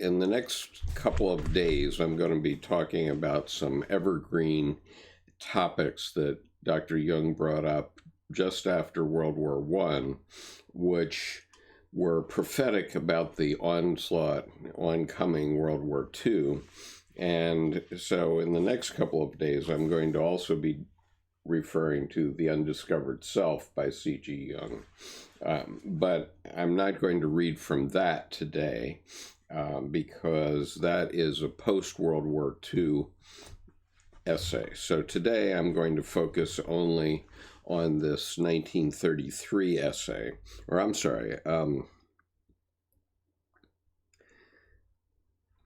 in the next couple of days, I'm going to be talking about some evergreen topics that Dr. Jung brought up just after World War I, which were prophetic about the oncoming World War II. And so in the next couple of days, I'm going to also be referring to The Undiscovered Self by C.G. Jung. But I'm not going to read from that today because that is a post-World War II essay. So today I'm going to focus only on this 1933 essay, or I'm sorry,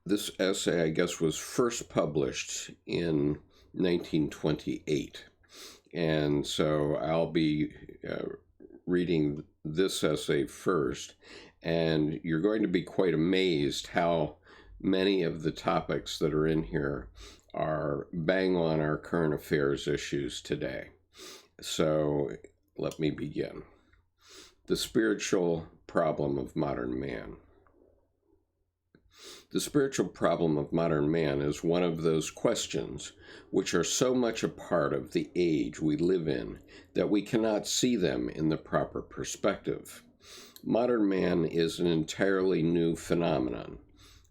this essay, I guess, was first published in 1928. And so I'll be reading this essay first, and you're going to be quite amazed how many of the topics that are in here are bang on our current affairs issues today. So let me begin. The spiritual problem of modern man. The spiritual problem of modern man is one of those questions which are so much a part of the age we live in that we cannot see them in the proper perspective. Modern man is an entirely new phenomenon.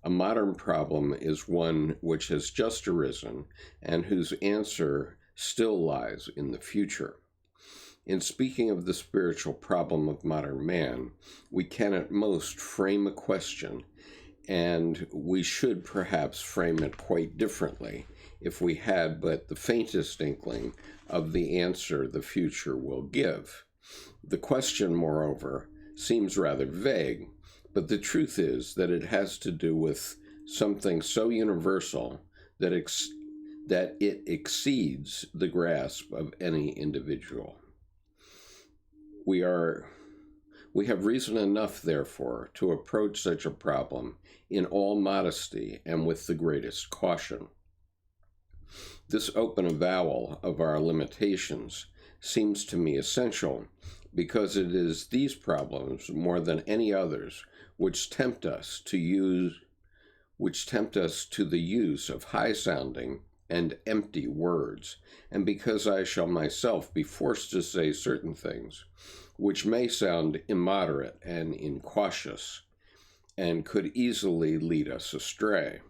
A modern problem is one which has just arisen and whose answer still lies in the future. In speaking of the spiritual problem of modern man, we can at most frame a question, and we should perhaps frame it quite differently if we had but the faintest inkling of the answer the future will give. The question, moreover, seems rather vague, but the truth is that it has to do with something so universal that it exceeds the grasp of any individual. We have reason enough, therefore, to approach such a problem in all modesty and with the greatest caution. This open avowal of our limitations seems to me essential because it is these problems, more than any others, which tempt us to the use of high-sounding and empty words, and because I shall myself be forced to say certain things which may sound immoderate and incautious, and could easily lead us astray.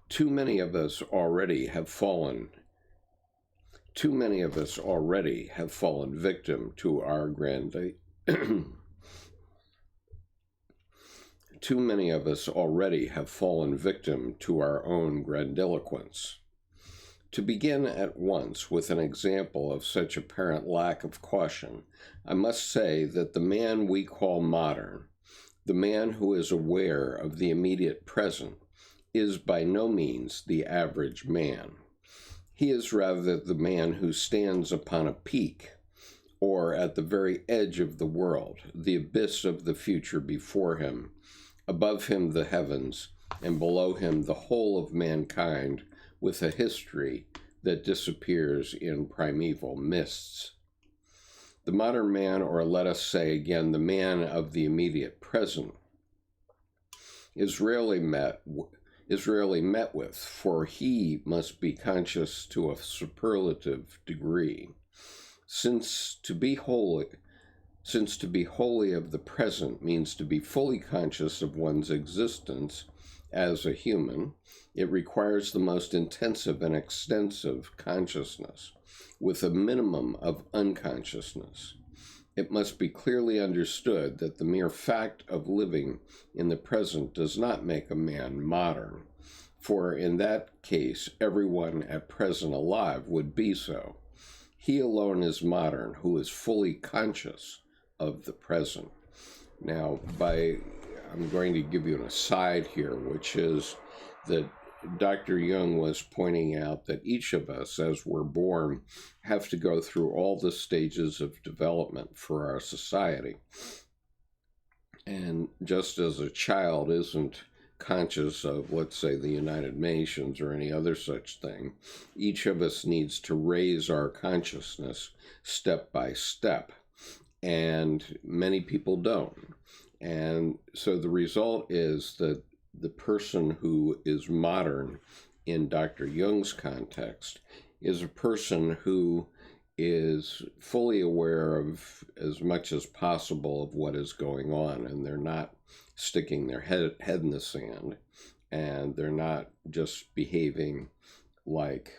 Too many of us already have fallen victim to our Too many of us already have fallen victim to our own grandiloquence. To begin at once with an example of such apparent lack of caution, I must say that the man we call modern, the man who is aware of the immediate present, is by no means the average man. He is rather the man who stands upon a peak, or at the very edge of the world, the abyss of the future before him, above him the heavens, and below him the whole of mankind, with a history that disappears in primeval mists. The modern man, or let us say again, the man of the immediate present, is rarely met with, for he must be conscious to a superlative degree. Since to be wholly of the present means to be fully conscious of one's existence as a human, it requires the most intensive and extensive consciousness, with a minimum of unconsciousness. It must be clearly understood that the mere fact of living in the present does not make a man modern, for in that case everyone at present alive would be so. He alone is modern who is fully conscious of the present. Now, I'm going to give you an aside here, which is that Dr. Jung was pointing out that each of us, as we're born, have to go through all the stages of development for our society. And just as a child isn't conscious of, let's say, the United Nations or any other such thing, each of us needs to raise our consciousness step by step. And many people don't. And so the result is that the person who is modern in Dr. Jung's context is a person who is fully aware of as much as possible of what is going on, and they're not sticking their head in the sand, and they're not just behaving like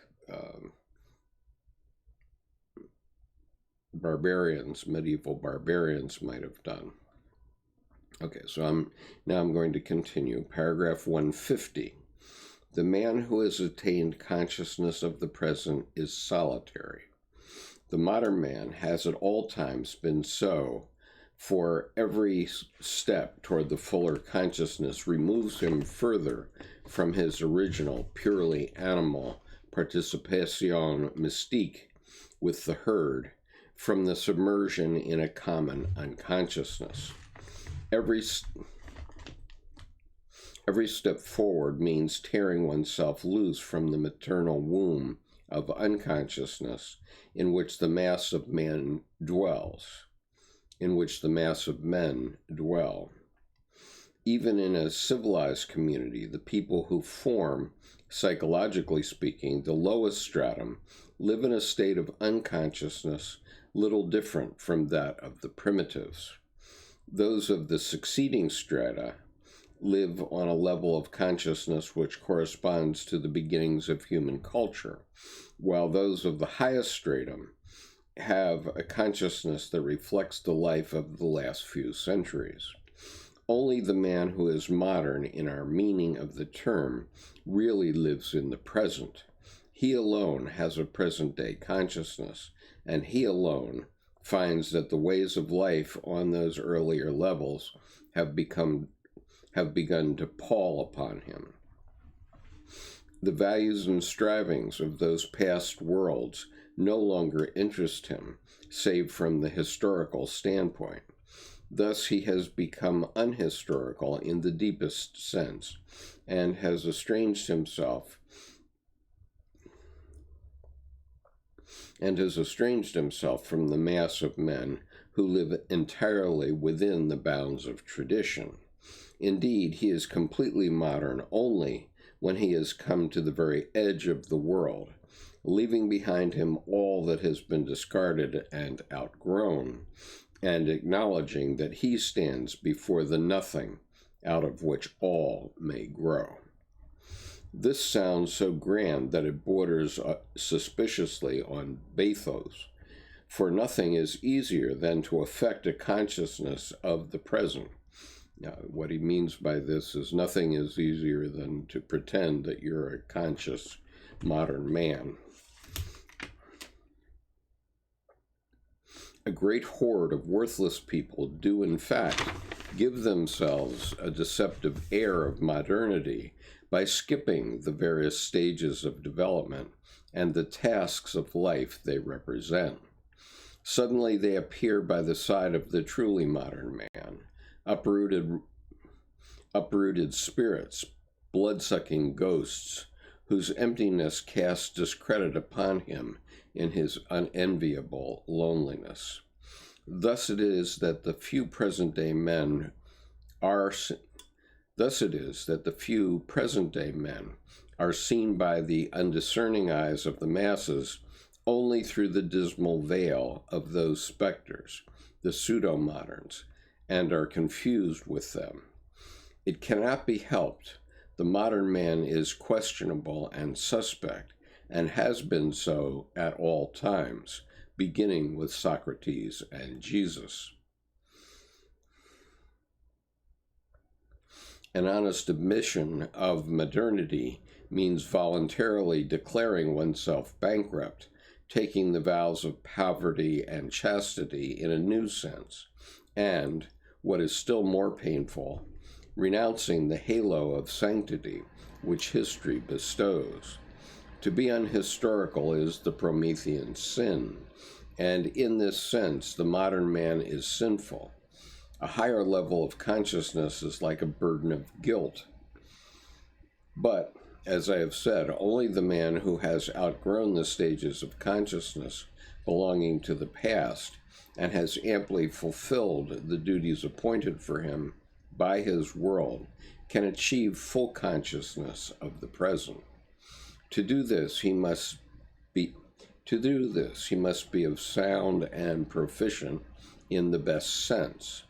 medieval barbarians might have done. Okay, so I'm going to continue. Paragraph 150. The man who has attained consciousness of the present is solitary. The modern man has at all times been so, for every step toward the fuller consciousness removes him further from his original, purely animal participation mystique with the herd, from the submersion in a common unconsciousness. Every step forward means tearing oneself loose from the maternal womb of unconsciousness in which the mass of men dwell. Even in a civilized community, the people who form, psychologically speaking, the lowest stratum live in a state of unconsciousness little different from that of the primitives. Those of the succeeding strata live on a level of consciousness which corresponds to the beginnings of human culture, while those of the highest stratum have a consciousness that reflects the life of the last few centuries. Only the man who is modern in our meaning of the term really lives in the present. He alone has a present-day consciousness, and he alone finds that the ways of life on those earlier levels have begun to pall upon him. The values and strivings of those past worlds no longer interest him, save from the historical standpoint. Thus he has become unhistorical in the deepest sense, and has estranged himself from the mass of men who live entirely within the bounds of tradition. Indeed, he is completely modern only when he has come to the very edge of the world, leaving behind him all that has been discarded and outgrown, and acknowledging that he stands before the nothing out of which all may grow. This sounds so grand that it borders suspiciously on bathos, for nothing is easier than to affect a consciousness of the present. Now, what he means by this is nothing is easier than to pretend that you're a conscious modern man. A great horde of worthless people do, in fact, give themselves a deceptive air of modernity by skipping the various stages of development and the tasks of life they represent. Suddenly they appear by the side of the truly modern man, uprooted spirits, blood-sucking ghosts, whose emptiness casts discredit upon him in his unenviable loneliness. Thus it is that the few present-day men are seen by the undiscerning eyes of the masses only through the dismal veil of those specters, the pseudo-moderns, and are confused with them. It cannot be helped. The modern man is questionable and suspect, and has been so at all times, beginning with Socrates and Jesus. An honest admission of modernity means voluntarily declaring oneself bankrupt, taking the vows of poverty and chastity in a new sense, and, what is still more painful, renouncing the halo of sanctity which history bestows. To be unhistorical is the Promethean sin, and in this sense the modern man is sinful. A higher level of consciousness is like a burden of guilt. But, as I have said, only the man who has outgrown the stages of consciousness belonging to the past and has amply fulfilled the duties appointed for him by his world can achieve full consciousness of the present. To do this, he must be of sound and proficient in the best sense.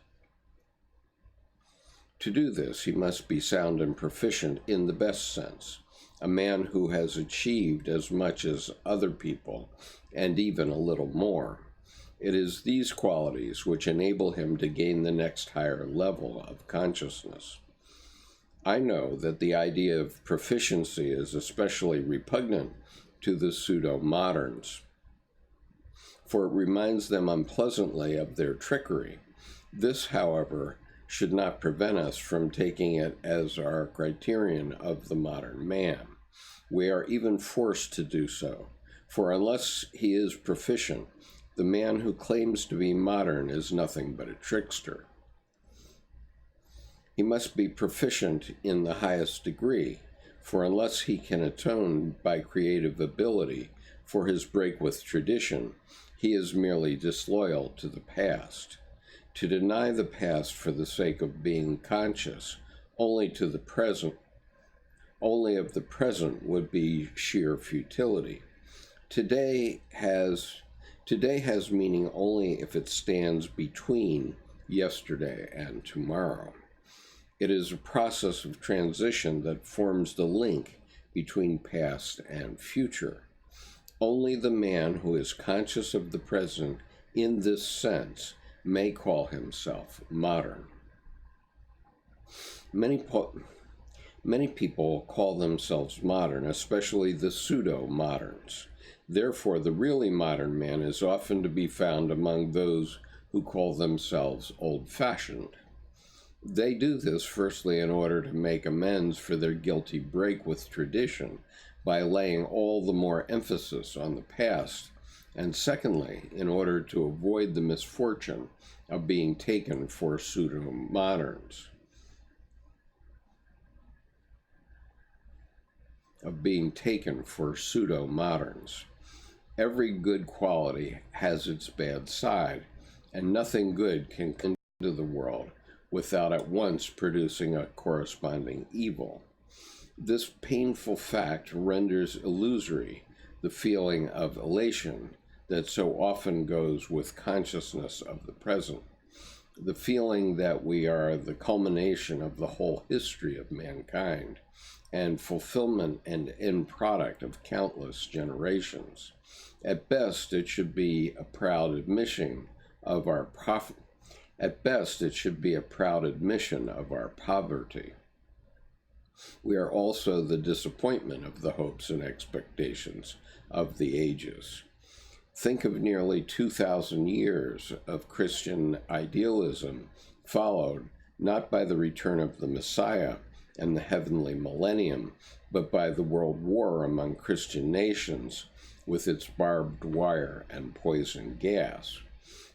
To do this, he must be sound and proficient in the best sense, a man who has achieved as much as other people, and even a little more. It is these qualities which enable him to gain the next higher level of consciousness. I know that the idea of proficiency is especially repugnant to the pseudo-moderns, for it reminds them unpleasantly of their trickery. This, however, should not prevent us from taking it as our criterion of the modern man. We are even forced to do so, for unless he is proficient, the man who claims to be modern is nothing but a trickster. He must be proficient in the highest degree, for unless he can atone by creative ability for his break with tradition, he is merely disloyal to the past. To deny the past for the sake of being conscious only of the present would be sheer futility. Today has meaning only if it stands between yesterday and tomorrow. It is a process of transition that forms the link between past and future. Only the man who is conscious of the present in this sense may call himself modern. Many people call themselves modern, especially the pseudo-moderns. Therefore, the really modern man is often to be found among those who call themselves old-fashioned. They do this firstly in order to make amends for their guilty break with tradition by laying all the more emphasis on the past, and secondly, in order to avoid the misfortune of being taken for pseudo-moderns. Every good quality has its bad side, and nothing good can come into the world without at once producing a corresponding evil. This painful fact renders illusory the feeling of elation that so often goes with consciousness of the present, the feeling that we are the culmination of the whole history of mankind and fulfillment and end product of countless generations. At best, it should be a proud admission of our poverty. We are also the disappointment of the hopes and expectations of the ages. Think of nearly 2,000 years of Christian idealism, followed not by the return of the Messiah and the heavenly millennium, but by the world war among Christian nations with its barbed wire and poison gas.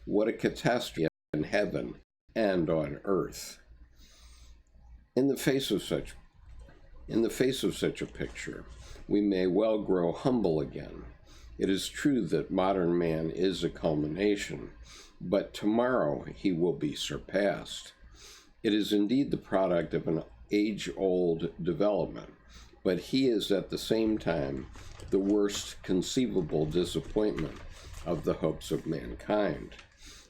What a catastrophe in heaven and on earth. In the face of such a picture, we may well grow humble again. It is true that modern man is a culmination, but tomorrow he will be surpassed. It is indeed the product of an age-old development, but he is at the same time the worst conceivable disappointment of the hopes of mankind.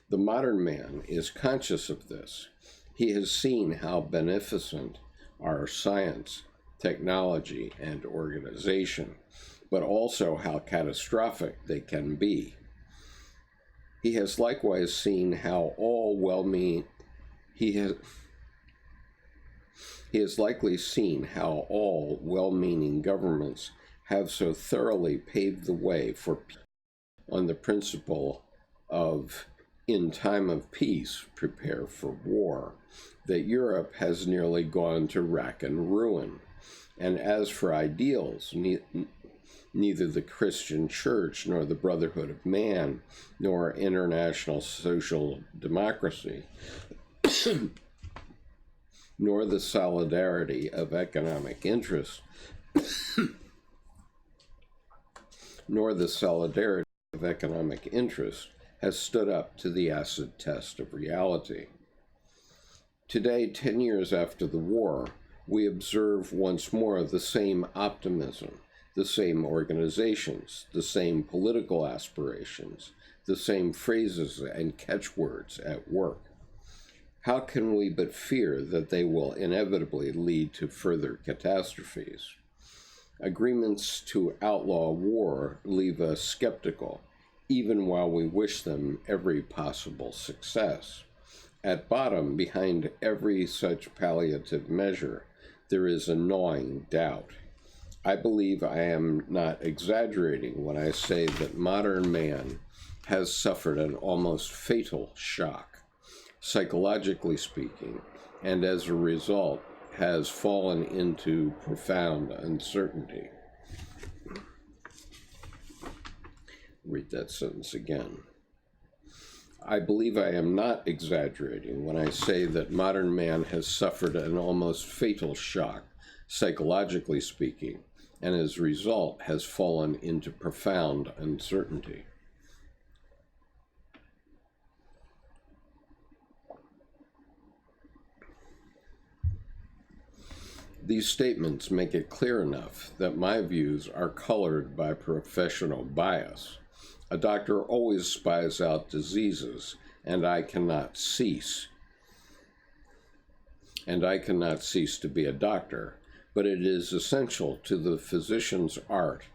The modern man is conscious of this. He has seen how beneficent are science, technology, and organization, but also how catastrophic they can be. He has likewise seen how all well-meaning governments have so thoroughly paved the way for peace on the principle of in time of peace, prepare for war, that Europe has nearly gone to rack and ruin. And as for ideals, neither the Christian Church, nor the Brotherhood of Man, nor international social democracy, nor the solidarity of economic interest, has stood up to the acid test of reality. Today, 10 years after the war, we observe once more the same optimism, the same organizations, the same political aspirations, the same phrases and catchwords at work. How can we but fear that they will inevitably lead to further catastrophes? Agreements to outlaw war leave us skeptical, even while we wish them every possible success. At bottom, behind every such palliative measure, there is a gnawing doubt. I believe I am not exaggerating when I say that modern man has suffered an almost fatal shock, psychologically speaking, and as a result has fallen into profound uncertainty. Read that sentence again. I believe I am not exaggerating when I say that modern man has suffered an almost fatal shock, psychologically speaking, and as a result has fallen into profound uncertainty. These statements make it clear enough that my views are colored by professional bias. A doctor always spies out diseases, and I cannot cease to be a doctor, but it is essential to the physician's art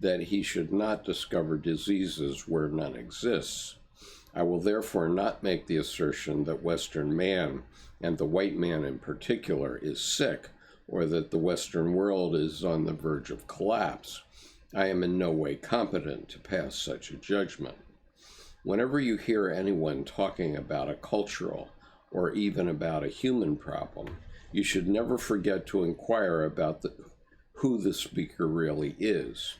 that he should not discover diseases where none exists. I will therefore not make the assertion that Western man, and the white man in particular, is sick, or that the Western world is on the verge of collapse. I am in no way competent to pass such a judgment. Whenever you hear anyone talking about a cultural or even about a human problem, you should never forget to inquire about who the speaker really is.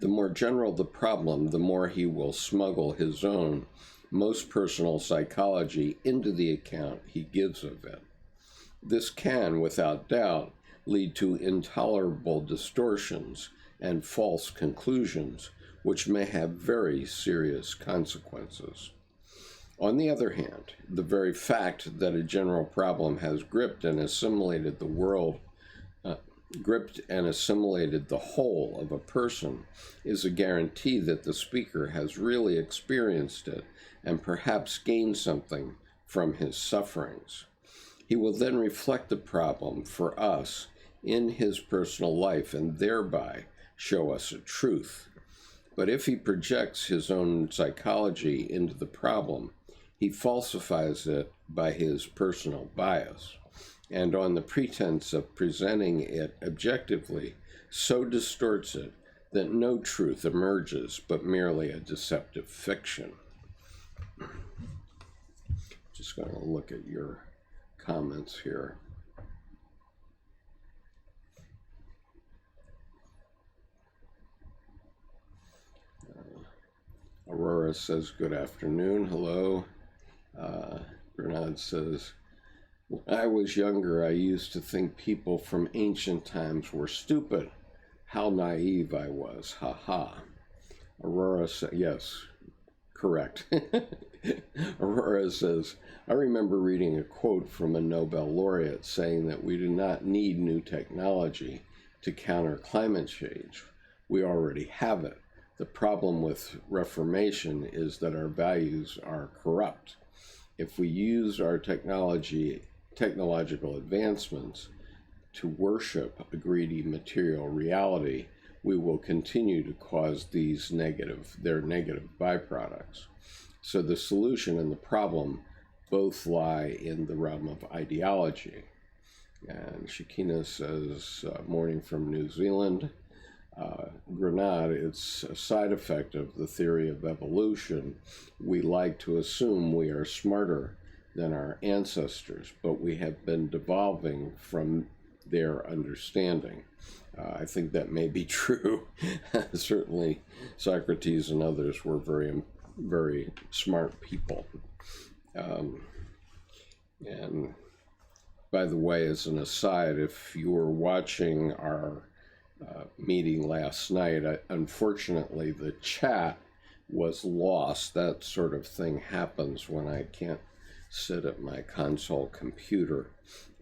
The more general the problem, the more he will smuggle his own most personal psychology into the account he gives of it. This can, without doubt, lead to intolerable distortions and false conclusions, which may have very serious consequences. On the other hand, the very fact that a general problem has gripped and assimilated the whole of a person is a guarantee that the speaker has really experienced it and perhaps gained something from his sufferings. He will then reflect the problem for us in his personal life and thereby show us a truth. But if he projects his own psychology into the problem, he falsifies it by his personal bias, and on the pretense of presenting it objectively, so distorts it that no truth emerges but merely a deceptive fiction. Just going to look at your comments here. Aurora says, good afternoon, hello. Bernardo says, when I was younger, I used to think people from ancient times were stupid. How naive I was, ha ha. Aurora says, yes, correct. Aurora says, I remember reading a quote from a Nobel laureate saying that we do not need new technology to counter climate change. We already have it. The problem with Reformation is that our values are corrupt. If we use our technological advancements to worship a greedy material reality, we will continue to cause their negative byproducts. So the solution and the problem both lie in the realm of ideology. And Shakina says, morning from New Zealand. Grenade, it's a side effect of the theory of evolution. We like to assume we are smarter than our ancestors, but we have been devolving from their understanding. I think that may be true. Certainly Socrates and others were very, very smart people. And by the way, as an aside, if you were watching our meeting last night, unfortunately the chat was lost. That sort of thing happens when I can't sit at my console computer.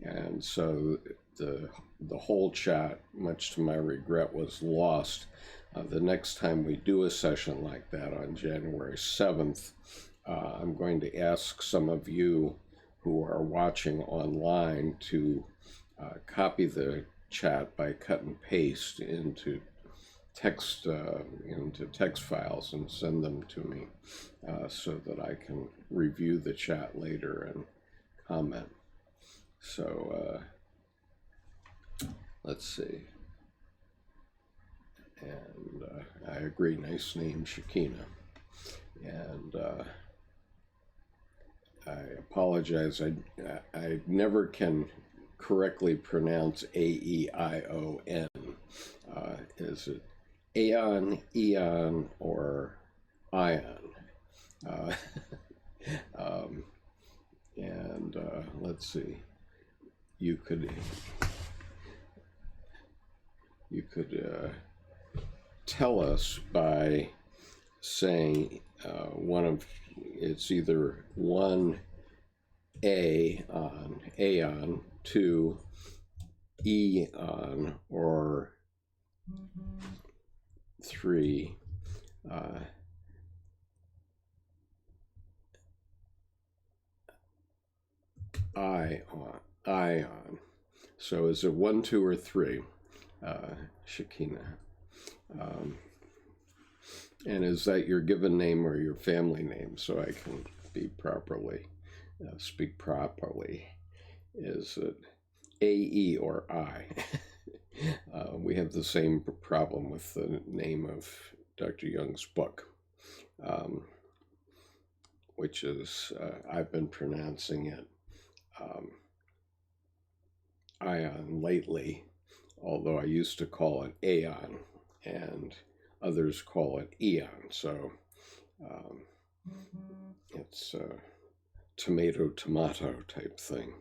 And so the whole chat, much to my regret, was lost. The next time we do a session like that on January 7th, I'm going to ask some of you who are watching online to copy the chat by cut and paste into text files and send them to me so that I can review the chat later and comment. So let's see. And I agree, nice name, Shakina. And I apologize, I never can correctly pronounce A-E-I-O-N. Is it Aeon, Eon, or Ion? And let's see, you could tell us by saying it's either 1 A on Aeon, 2 E on, or 3 Ion. So is it 1, 2, or 3, Shakina? And is that your given name or your family name, so I can be properly, speak properly? Is it A-E or I? We have the same problem with the name of Dr. Jung's book, which is, I've been pronouncing it Ion lately, although I used to call it Aeon, and others call it Eon, so it's a tomato type thing.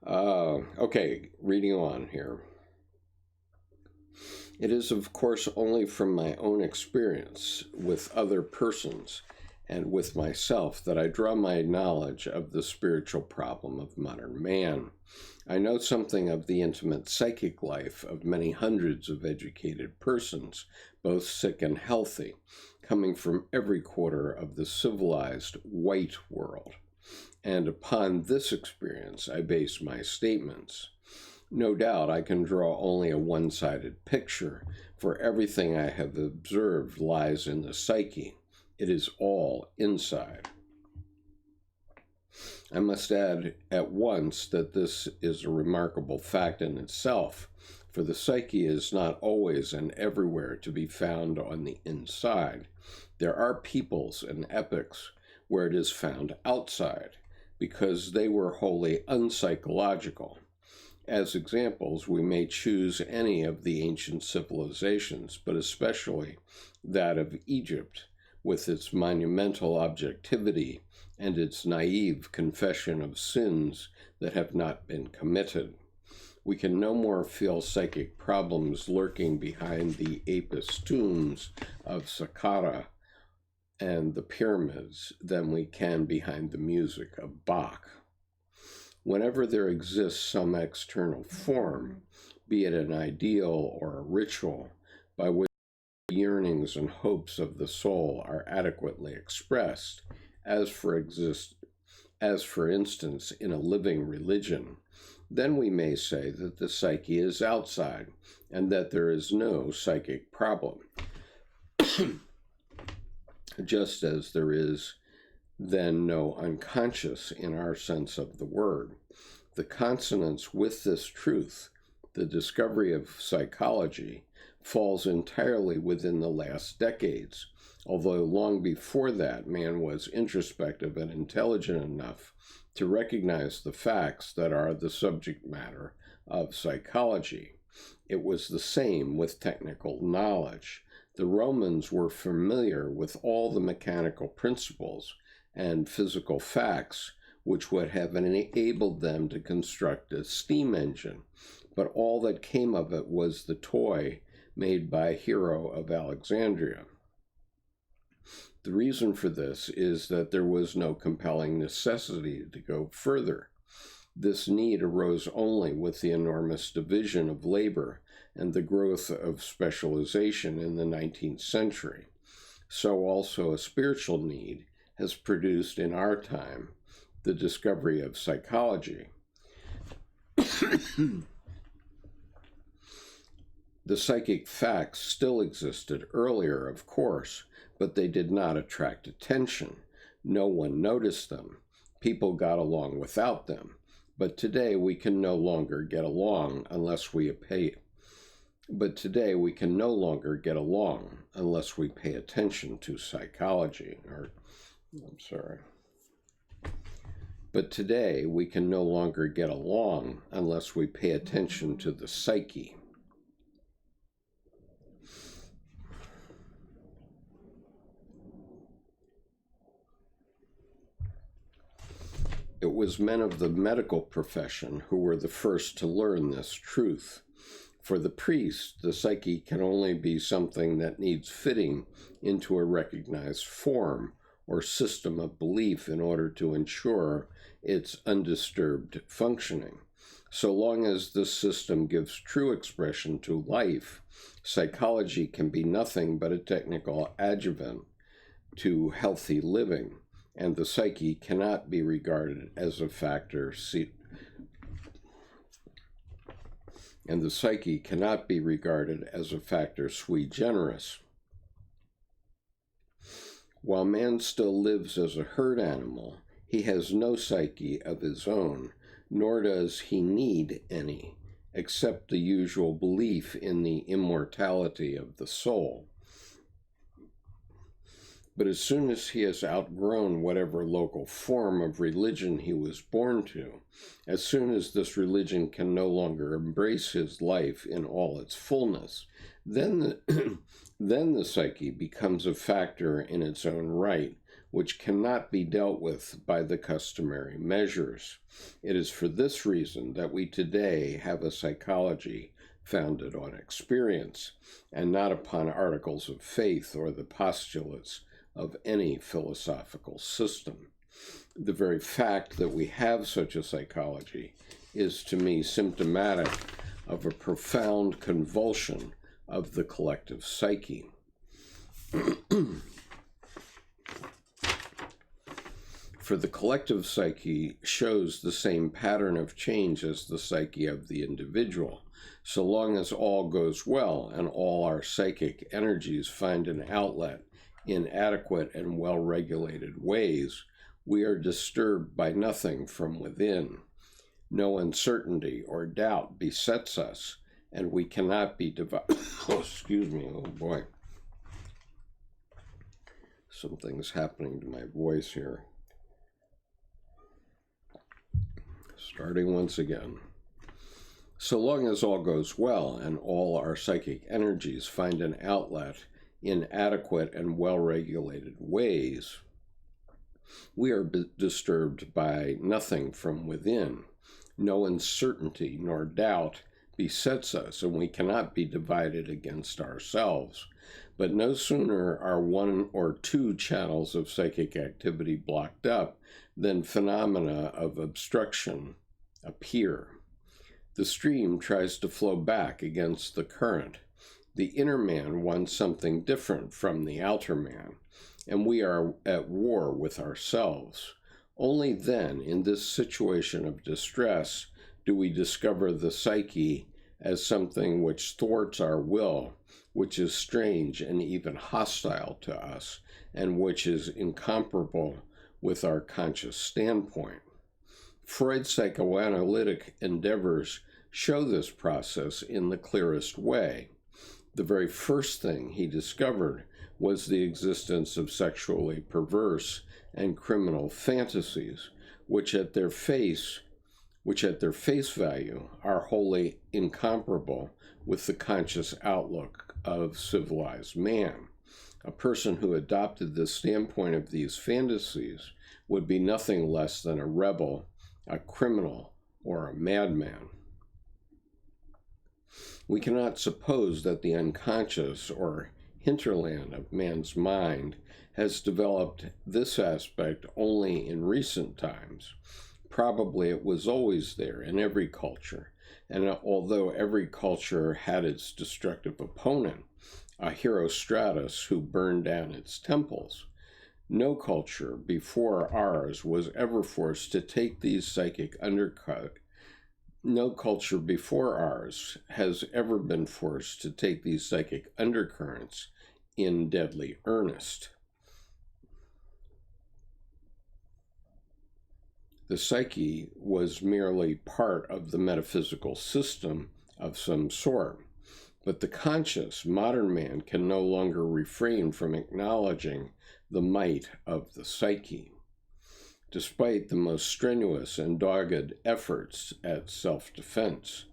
Okay, reading on here. It is, of course, only from my own experience with other persons and with myself that I draw my knowledge of the spiritual problem of modern man. I know something of the intimate psychic life of many hundreds of educated persons, both sick and healthy, coming from every quarter of the civilized white world. And upon this experience I base my statements. No doubt I can draw only a one-sided picture, for everything I have observed lies in the psyche. It is all inside. I must add at once that this is a remarkable fact in itself, for the psyche is not always and everywhere to be found on the inside. There are peoples and epochs where it is found outside, because they were wholly unpsychological. As examples, we may choose any of the ancient civilizations, but especially that of Egypt, with its monumental objectivity and its naive confession of sins that have not been committed. We can no more feel psychic problems lurking behind the Apis tombs of Saqqara and the pyramids than we can behind the music of Bach. Whenever there exists some external form, be it an ideal or a ritual, by which the yearnings and hopes of the soul are adequately expressed, as for instance in a living religion, then we may say that the psyche is outside and that there is no psychic problem, just as there is then no unconscious in our sense of the word. The consonance with this truth, the discovery of psychology, falls entirely within the last decades, although long before that man was introspective and intelligent enough to recognize the facts that are the subject matter of psychology. It was the same with technical knowledge. The Romans were familiar with all the mechanical principles and physical facts which would have enabled them to construct a steam engine, but all that came of it was the toy made by Hero of Alexandria. The reason for this is that there was no compelling necessity to go further. This need arose only with the enormous division of labor and the growth of specialization in the 19th century. So also a spiritual need has produced in our time the discovery of psychology. The psychic facts still existed earlier, of course, but they did not attract attention. No one noticed them. People got along without them. But today we can no longer get along unless we pay attention to psychology. But today we can no longer get along unless we pay attention to the psyche. It was men of the medical profession who were the first to learn this truth. For the priest, the psyche can only be something that needs fitting into a recognized form or system of belief in order to ensure its undisturbed functioning. So long as this system gives true expression to life, psychology can be nothing but a technical adjuvant to healthy living, and the psyche cannot be regarded as a factor sui generis. While man still lives as a herd animal, he has no psyche of his own, nor does he need any, except the usual belief in the immortality of the soul. But as soon as he has outgrown whatever local form of religion he was born to, as soon as this religion can no longer embrace his life in all its fullness, then the psyche becomes a factor in its own right, which cannot be dealt with by the customary measures. It is for this reason that we today have a psychology founded on experience, and not upon articles of faith or the postulates of any philosophical system. The very fact that we have such a psychology is to me symptomatic of a profound convulsion of the collective psyche. For the collective psyche shows the same pattern of change as the psyche of the individual. So long as all goes well and all our psychic energies find an outlet in adequate and well-regulated ways, we are disturbed by nothing from within. No uncertainty or doubt besets us, and we cannot be divided. Oh boy. Something's happening to my voice here. Starting once again. So long as all goes well and all our psychic energies find an outlet in adequate and well-regulated ways, we are disturbed by nothing from within. No uncertainty nor doubt besets us, and we cannot be divided against ourselves. But no sooner are one or two channels of psychic activity blocked up than phenomena of obstruction appear. The stream tries to flow back against the current. The inner man wants something different from the outer man, and we are at war with ourselves. Only then, in this situation of distress, do we discover the psyche as something which thwarts our will, which is strange and even hostile to us, and which is incomparable with our conscious standpoint. Freud's psychoanalytic endeavors show this process in the clearest way. The very first thing he discovered was the existence of sexually perverse and criminal fantasies, which at their face value are wholly incomparable with the conscious outlook of civilized man. A person who adopted the standpoint of these fantasies would be nothing less than a rebel, a criminal, or a madman. We cannot suppose that the unconscious or hinterland of man's mind has developed this aspect only in recent times. Probably it was always there in every culture, and although every culture had its destructive opponent, a Herostratus who burned down its temples, no culture before ours was ever forced to take these psychic No culture before ours has ever been forced to take these psychic undercurrents in deadly earnest. The psyche was merely part of the metaphysical system of some sort, but the conscious modern man can no longer refrain from acknowledging the might of the psyche. Despite the most strenuous and dogged efforts at self-defense,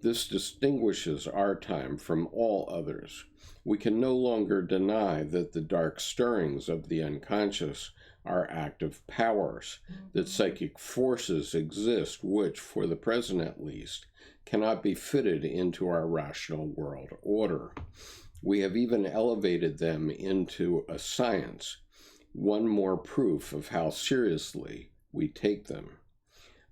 this distinguishes our time from all others. We can no longer deny that the dark stirrings of the unconscious are active powers, that psychic forces exist which, for the present at least, cannot be fitted into our rational world order. We have even elevated them into a science, one more proof of how seriously we take them.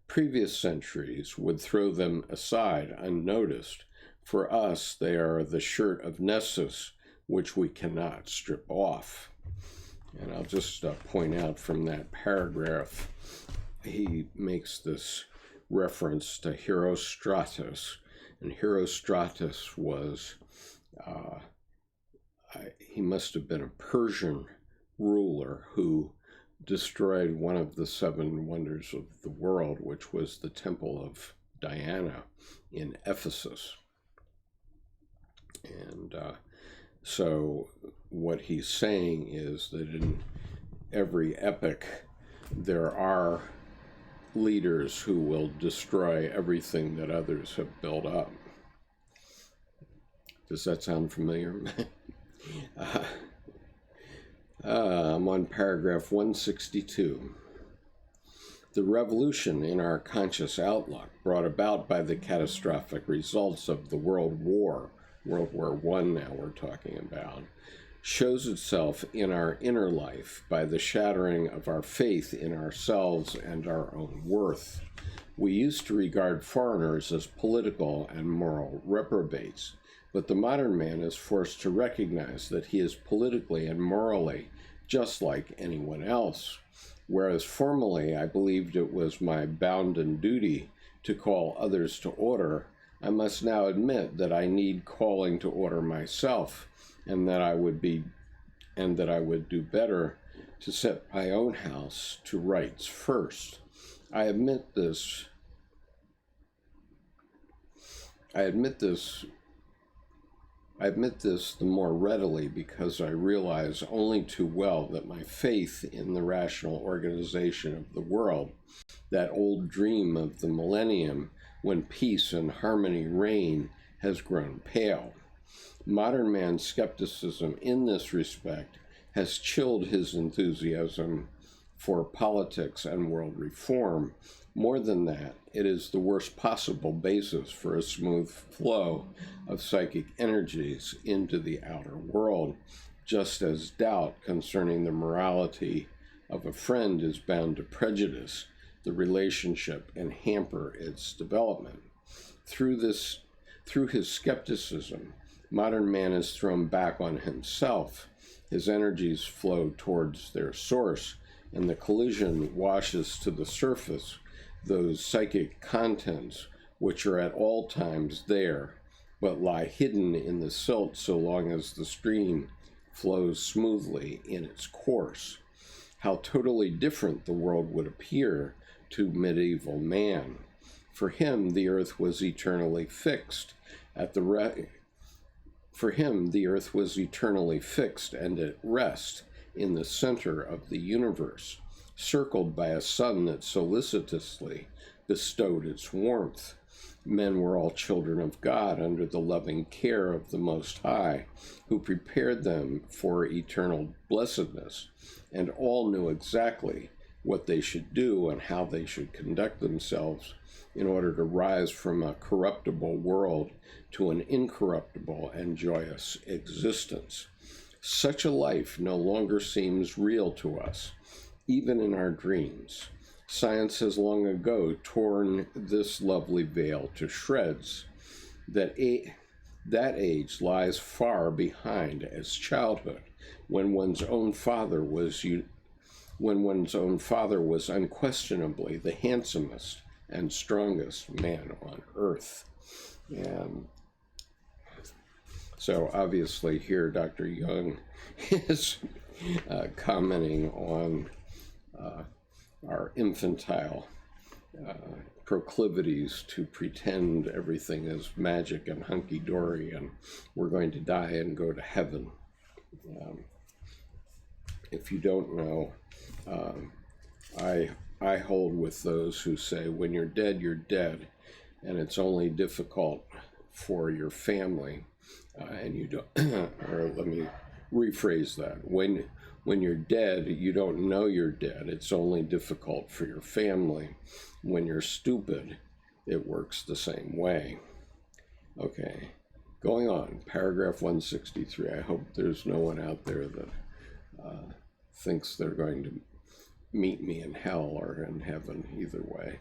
Previous centuries would throw them aside unnoticed. For us, they are the shirt of Nessus, which we cannot strip off. And I'll just point out from that paragraph, he makes this reference to Herostratus. And Herostratus was, he must have been a Persian ruler who destroyed one of the 7 wonders of the world, which was the Temple of Diana in Ephesus. And so what he's saying is that in every epoch there are leaders who will destroy everything that others have built up. Does that sound familiar? I'm on paragraph 162. The revolution in our conscious outlook brought about by the catastrophic results of the World War I now we're talking about, shows itself in our inner life by the shattering of our faith in ourselves and our own worth. We used to regard foreigners as political and moral reprobates, but the modern man is forced to recognize that he is politically and morally just like anyone else. Whereas formerly I believed it was my bounden duty to call others to order, I must now admit that I need calling to order myself, and that I would do better to set my own house to rights first. I admit this the more readily because I realize only too well that my faith in the rational organization of the world, that old dream of the millennium when peace and harmony reign, has grown pale. Modern man's skepticism in this respect has chilled his enthusiasm for politics and world reform. More than that, it is the worst possible basis for a smooth flow of psychic energies into the outer world, just as doubt concerning the morality of a friend is bound to prejudice the relationship and hamper its development. Through his skepticism, modern man is thrown back on himself. His energies flow towards their source, and the collision washes to the surface those psychic contents which are at all times there, but lie hidden in the silt so long as the stream flows smoothly in its course. How totally different the world would appear to medieval man. For him, the earth was eternally fixed and at rest in the center of the universe, circled by a sun that solicitously bestowed its warmth. Men were all children of God under the loving care of the Most High, who prepared them for eternal blessedness, and all knew exactly what they should do and how they should conduct themselves in order to rise from a corruptible world to an incorruptible and joyous existence. Such a life no longer seems real to us, even in our dreams. Science has long ago torn this lovely veil to shreds. That age lies far behind as childhood, when one's own father was unquestionably the handsomest and strongest man on earth. And so obviously here Dr. Jung is commenting on our infantile proclivities to pretend everything is magic and hunky-dory and we're going to die and go to heaven. If you don't know, I hold with those who say when you're dead, and it's only difficult for your family, and you don't, or let me rephrase that. When you're dead, you don't know you're dead. It's only difficult for your family. When you're stupid, it works the same way. Okay, going on, paragraph 163. I hope there's no one out there that thinks they're going to meet me in hell or in heaven, either way.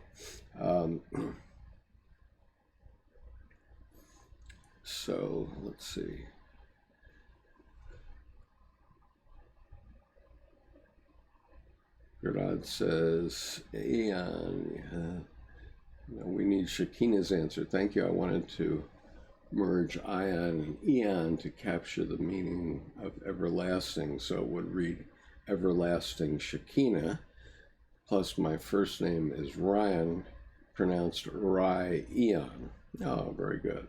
So let's see. Bernardo says, Aeon, we need Shekina's answer. Thank you. I wanted to merge Ion and Eon to capture the meaning of everlasting, so it would read everlasting Shekina, plus my first name is Ryan, pronounced Ryan. Oh, very good.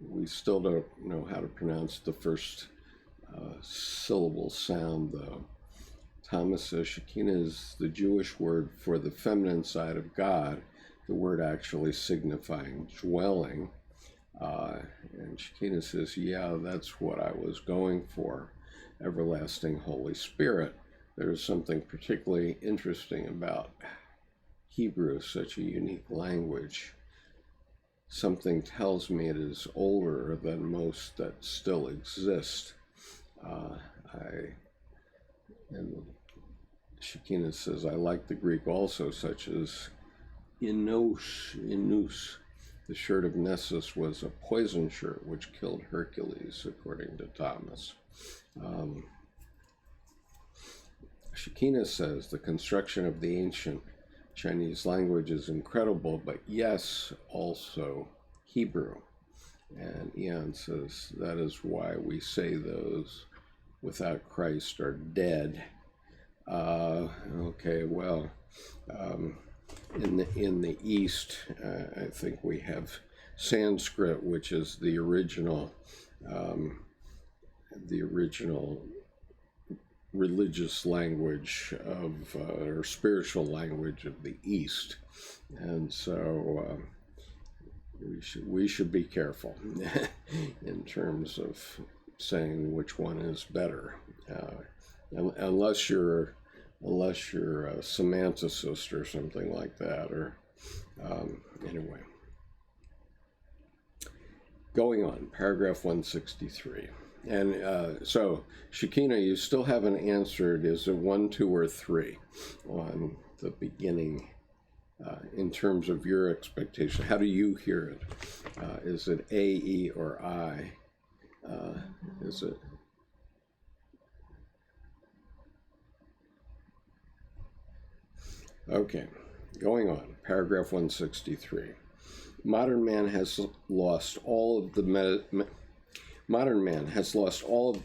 We still don't know how to pronounce the first syllable sound, though. Thomas says Shekinah is the Jewish word for the feminine side of God, the word actually signifying dwelling. And Shekinah says, yeah, that's what I was going for, everlasting Holy Spirit. There's something particularly interesting about Hebrew, such a unique language. Something tells me it is older than most that still exist. And Shekinah says, I like the Greek also, such as Inus. The shirt of Nessus was a poison shirt which killed Hercules, according to Thomas. Shekinah says, the construction of the ancient Chinese language is incredible, but yes, also Hebrew. And Eon says, that is why we say those without Christ are dead. Okay, well, in the East, I think we have Sanskrit, which is the original religious language of, or spiritual language of the East, and so we should be careful in terms of saying which one is better, unless you're a semanticist or something like that, or anyway. Going on, paragraph 163. And so, Shekinah, you still haven't answered, is it 1, 2, or 3 on the beginning in terms of your expectation? How do you hear it? Is it A, E, or I? Is it? Okay, going on, paragraph 163. Modern man has lost all of the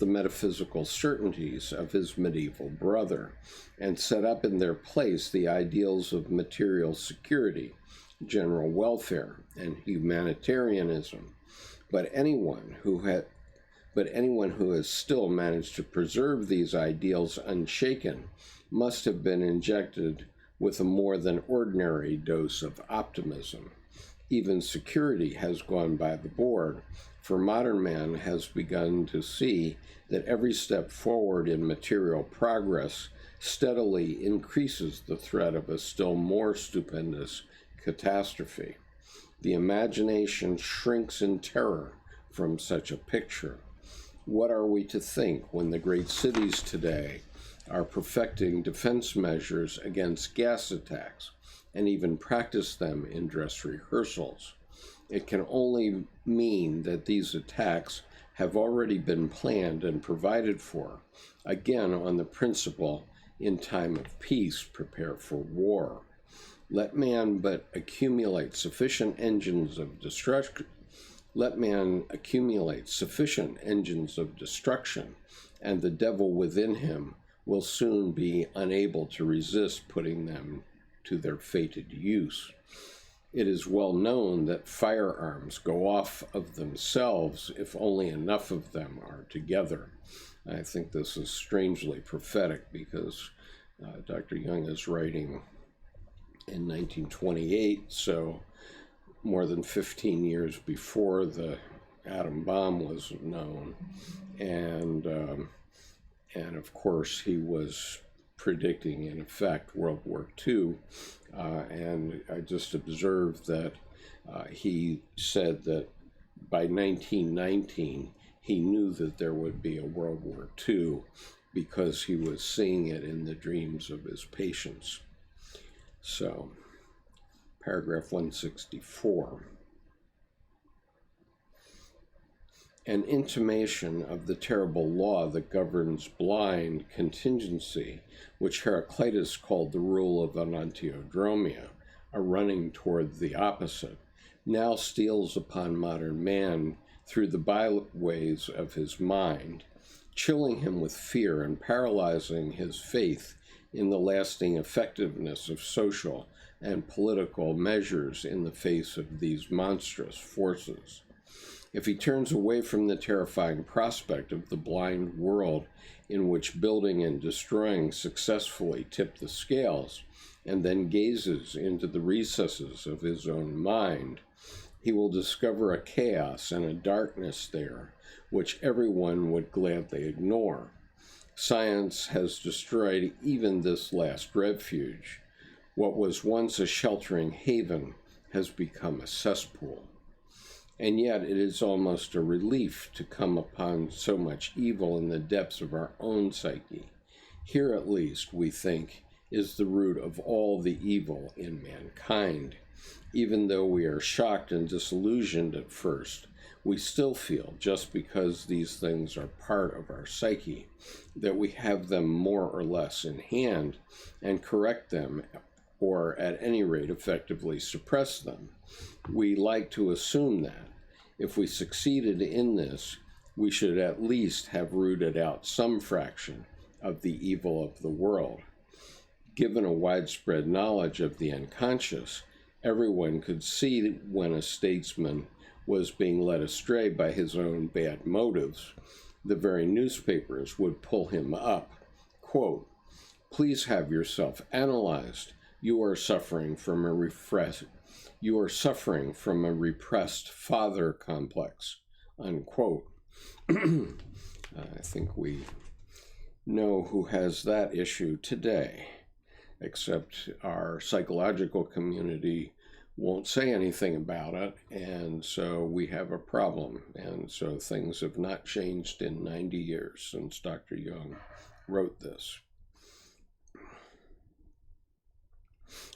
metaphysical certainties of his medieval brother, and set up in their place the ideals of material security, general welfare, and humanitarianism. But anyone who has still managed to preserve these ideals unshaken must have been injected with a more than ordinary dose of optimism. Even security has gone by the board, for modern man has begun to see that every step forward in material progress steadily increases the threat of a still more stupendous catastrophe. The imagination shrinks in terror from such a picture. What are we to think when the great cities today are perfecting defense measures against gas attacks and even practice them in dress rehearsals? It can only mean that these attacks have already been planned and provided for, again on the principle, in time of peace, prepare for war. Let man but accumulate sufficient engines of destruction, and the devil within him will soon be unable to resist putting them to their fated use. It is well known that firearms go off of themselves if only enough of them are together. I think this is strangely prophetic because Dr. Jung is writing in 1928, so more than 15 years before the atom bomb was known. And of course, he was predicting, in effect, World War II. And I just observed that he said that by 1919, he knew that there would be a World War II because he was seeing it in the dreams of his patients. So, paragraph 164. An intimation of the terrible law that governs blind contingency, which Heraclitus called the rule of Anantiodromia, a running toward the opposite, now steals upon modern man through the byways of his mind, chilling him with fear and paralyzing his faith in the lasting effectiveness of social and political measures in the face of these monstrous forces. If he turns away from the terrifying prospect of the blind world in which building and destroying successfully tip the scales, and then gazes into the recesses of his own mind, he will discover a chaos and a darkness there which everyone would gladly ignore. Science has destroyed even this last refuge. What was once a sheltering haven has become a cesspool. And yet it is almost a relief to come upon so much evil in the depths of our own psyche. Here, at least, we think, is the root of all the evil in mankind. Even though we are shocked and disillusioned at first, we still feel, just because these things are part of our psyche, that we have them more or less in hand and correct them, or at any rate effectively suppress them. We like to assume that, if we succeeded in this, we should at least have rooted out some fraction of the evil of the world. Given a widespread knowledge of the unconscious, everyone could see when a statesman was being led astray by his own bad motives. The very newspapers would pull him up. Quote, "Please have yourself analyzed. You are suffering from a repressed father complex," unquote. I think we know who has that issue today, except our psychological community won't say anything about it, and so we have a problem. And so things have not changed in 90 years since Dr. Jung wrote this.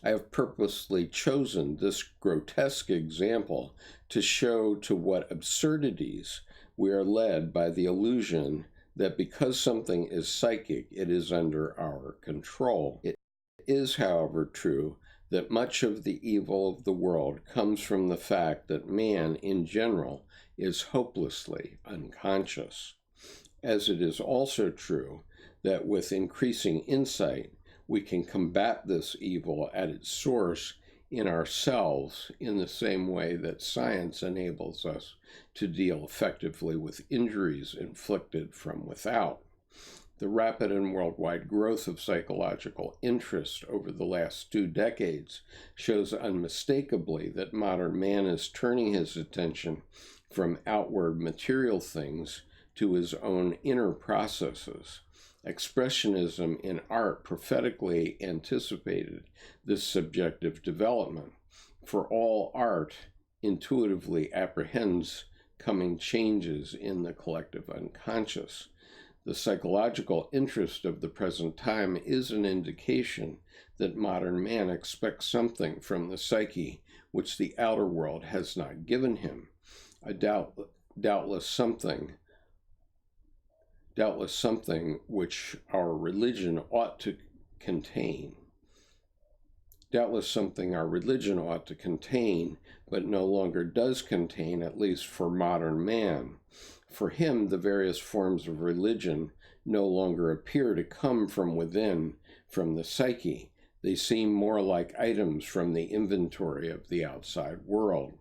I have purposely chosen this grotesque example to show to what absurdities we are led by the illusion that because something is psychic, it is under our control. It is, however, true that much of the evil of the world comes from the fact that man, in general, is hopelessly unconscious. As it is also true that with increasing insight, we can combat this evil at its source in ourselves in the same way that science enables us to deal effectively with injuries inflicted from without. The rapid and worldwide growth of psychological interest over the last 2 decades shows unmistakably that modern man is turning his attention from outward material things to his own inner processes, Expressionism in art prophetically anticipated this subjective development, for all art intuitively apprehends coming changes in the collective unconscious. The psychological interest of the present time is an indication that modern man expects something from the psyche which the outer world has not given him, doubtless something which our religion ought to contain. Doubtless something our religion ought to contain, but no longer does contain, at least for modern man. For him, the various forms of religion no longer appear to come from within, from the psyche. They seem more like items from the inventory of the outside world.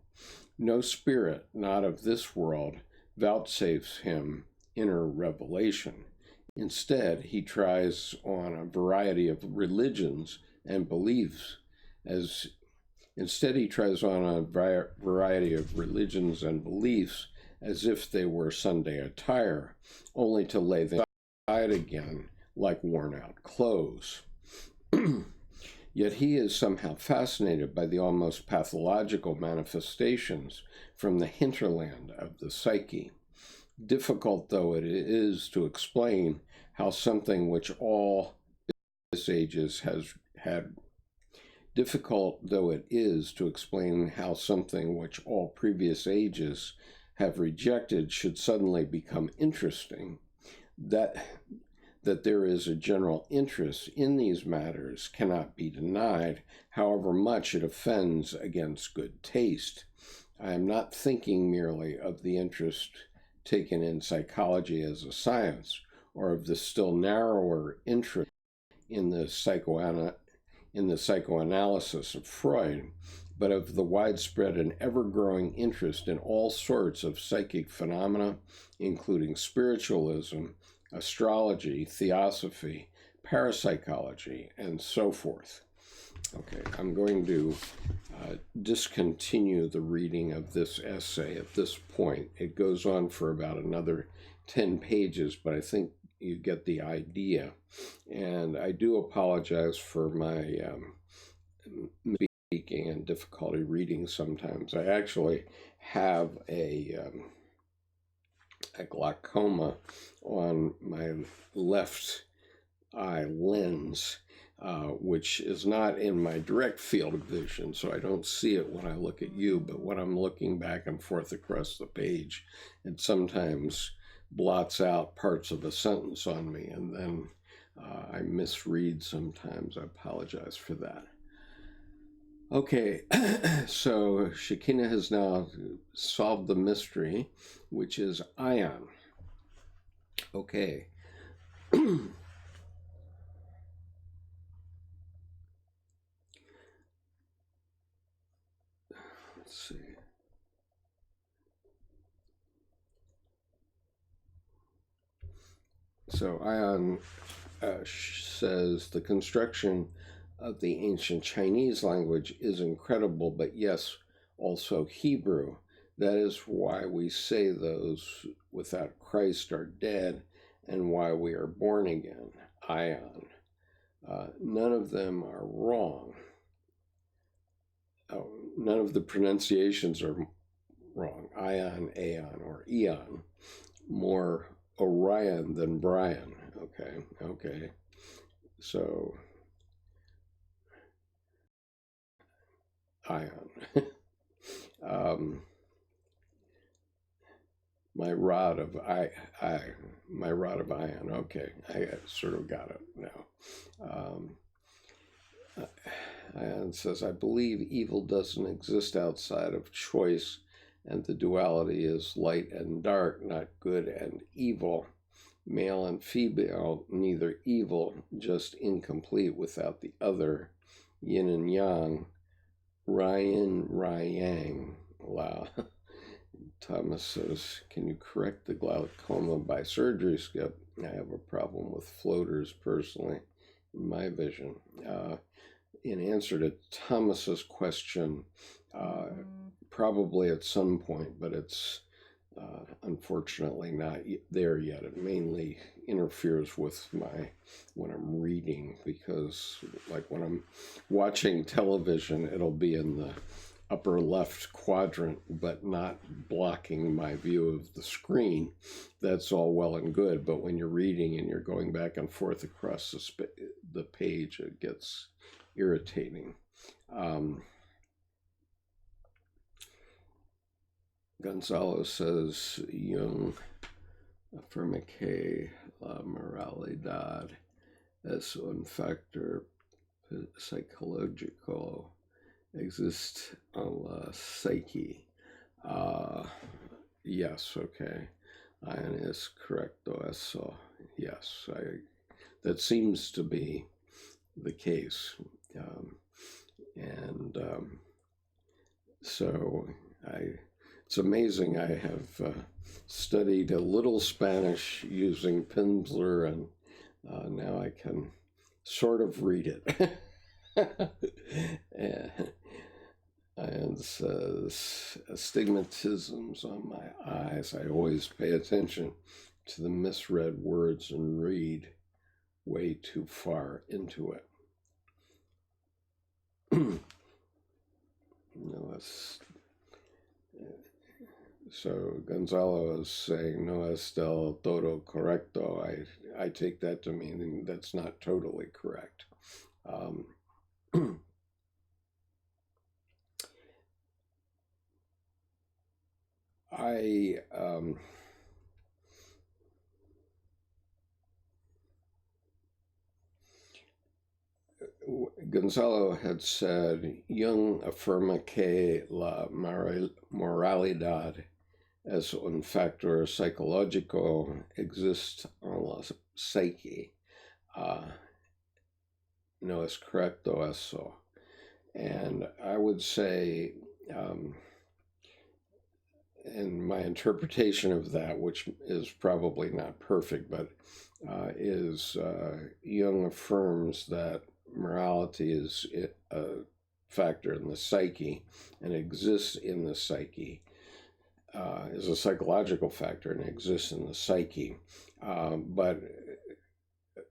No spirit, not of this world, vouchsafes him inner revelation. Instead, he tries on a variety of religions and beliefs as if they were Sunday attire, only to lay them aside again like worn-out clothes. Yet he is somehow fascinated by the almost pathological manifestations from the hinterland of the psyche. Difficult though it is to explain how something which all previous ages have rejected should suddenly become interesting. That there is a general interest in these matters cannot be denied, however much it offends against good taste. I am not thinking merely of the interest taken in psychology as a science, or of the still narrower interest in the psychoanalysis of Freud, but of the widespread and ever-growing interest in all sorts of psychic phenomena, including spiritualism, astrology, theosophy, parapsychology, and so forth. Okay, I'm going to discontinue the reading of this essay at this point. It goes on for about another 10 pages, but I think you get the idea. And I do apologize for my speaking and difficulty reading sometimes. I actually have a glaucoma on my left eye lens, which is not in my direct field of vision, so I don't see it when I look at you, but when I'm looking back and forth across the page, it sometimes blots out parts of a sentence on me, and then I misread sometimes. I apologize for that. Okay, so Shekinah has now solved the mystery, which is ion. Okay. Let's see. So ion says the construction of the ancient Chinese language is incredible, but yes, also Hebrew. That is why we say those without Christ are dead and why we are born again. Ion. None of them are wrong. None of the pronunciations are wrong. Ion, aeon, or eon. More Orion than Brian. Okay. So, ion. My rod of ion. Okay, I sort of got it now. Ion says, I believe evil doesn't exist outside of choice, and the duality is light and dark, not good and evil. Male and female, neither evil, just incomplete without the other. Yin and yang. Ryan, Ryang. Wow. Thomas says, can you correct the glaucoma by surgery, Skip? I have a problem with floaters personally, in my vision. In answer to Thomas's question, probably at some point, but it's unfortunately not there yet. It mainly interferes with when I'm reading, because like when I'm watching television, it'll be in the upper left quadrant, but not blocking my view of the screen. That's all well and good, but when you're reading and you're going back and forth across the page, it gets irritating. Gonzalo says, Jung afirma que la moralidad es un factor psicológico, existe en la psyche. Yes, okay. And es correcto eso. Yes, that seems to be the case. So it's amazing. I have studied a little Spanish using Pimsleur, and now I can sort of read it. And says, astigmatisms on my eyes. I always pay attention to the misread words and read way too far into it. So Gonzalo is saying, no es del todo correcto. I take that to mean that's not totally correct. Gonzalo had said, Jung afirma que la moralidad es un factor psicológico, existe en la psyche. No es correcto eso. And I would say, and my interpretation of that, which is probably not perfect, but is Jung affirms that morality is a factor in the psyche and exists in the psyche, is a psychological factor and exists in the psyche. But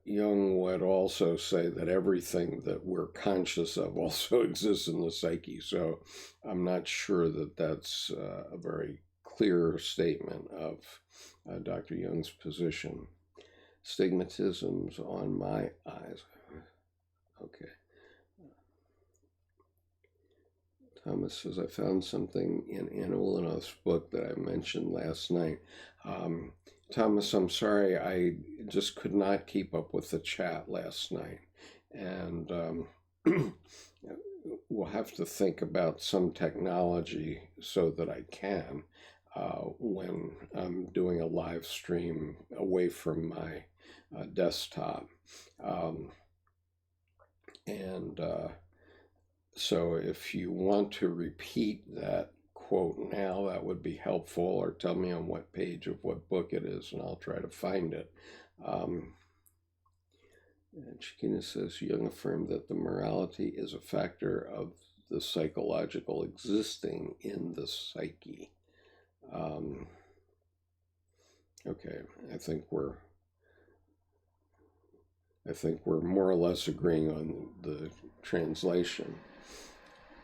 Jung would also say that everything that we're conscious of also exists in the psyche. So I'm not sure that that's a very clear statement of Dr. Jung's position. Stigmatisms on my eyes. Okay. Thomas says, I found something in Anna Ulanoff's book that I mentioned last night. Thomas, I'm sorry, I just could not keep up with the chat last night. And we'll have to think about some technology so that I can, when I'm doing a live stream away from my desktop. So if you want to repeat that quote now, that would be helpful, or tell me on what page of what book it is, and I'll try to find it. And Chiquina says, Jung affirmed that the morality is a factor of the psychological existing in the psyche. Okay, I think we're more or less agreeing on the translation.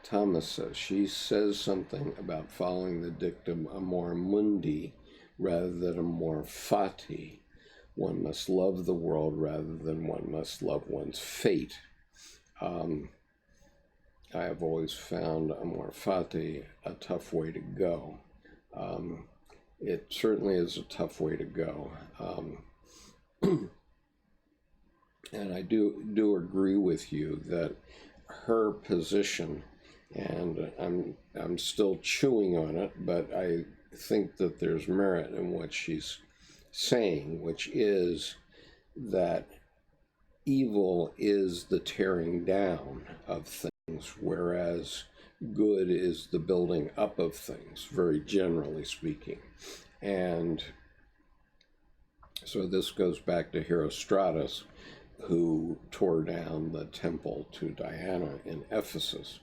Thomas says, she says something about following the dictum amor mundi rather than amor fati. One must love the world rather than one must love one's fate. I have always found amor fati a tough way to go. It certainly is a tough way to go. And I do agree with you that her position, and I'm still chewing on it, but I think that there's merit in what she's saying, which is that evil is the tearing down of things, whereas good is the building up of things, very generally speaking. And so this goes back to Herostratus, who tore down the temple to Diana in Ephesus.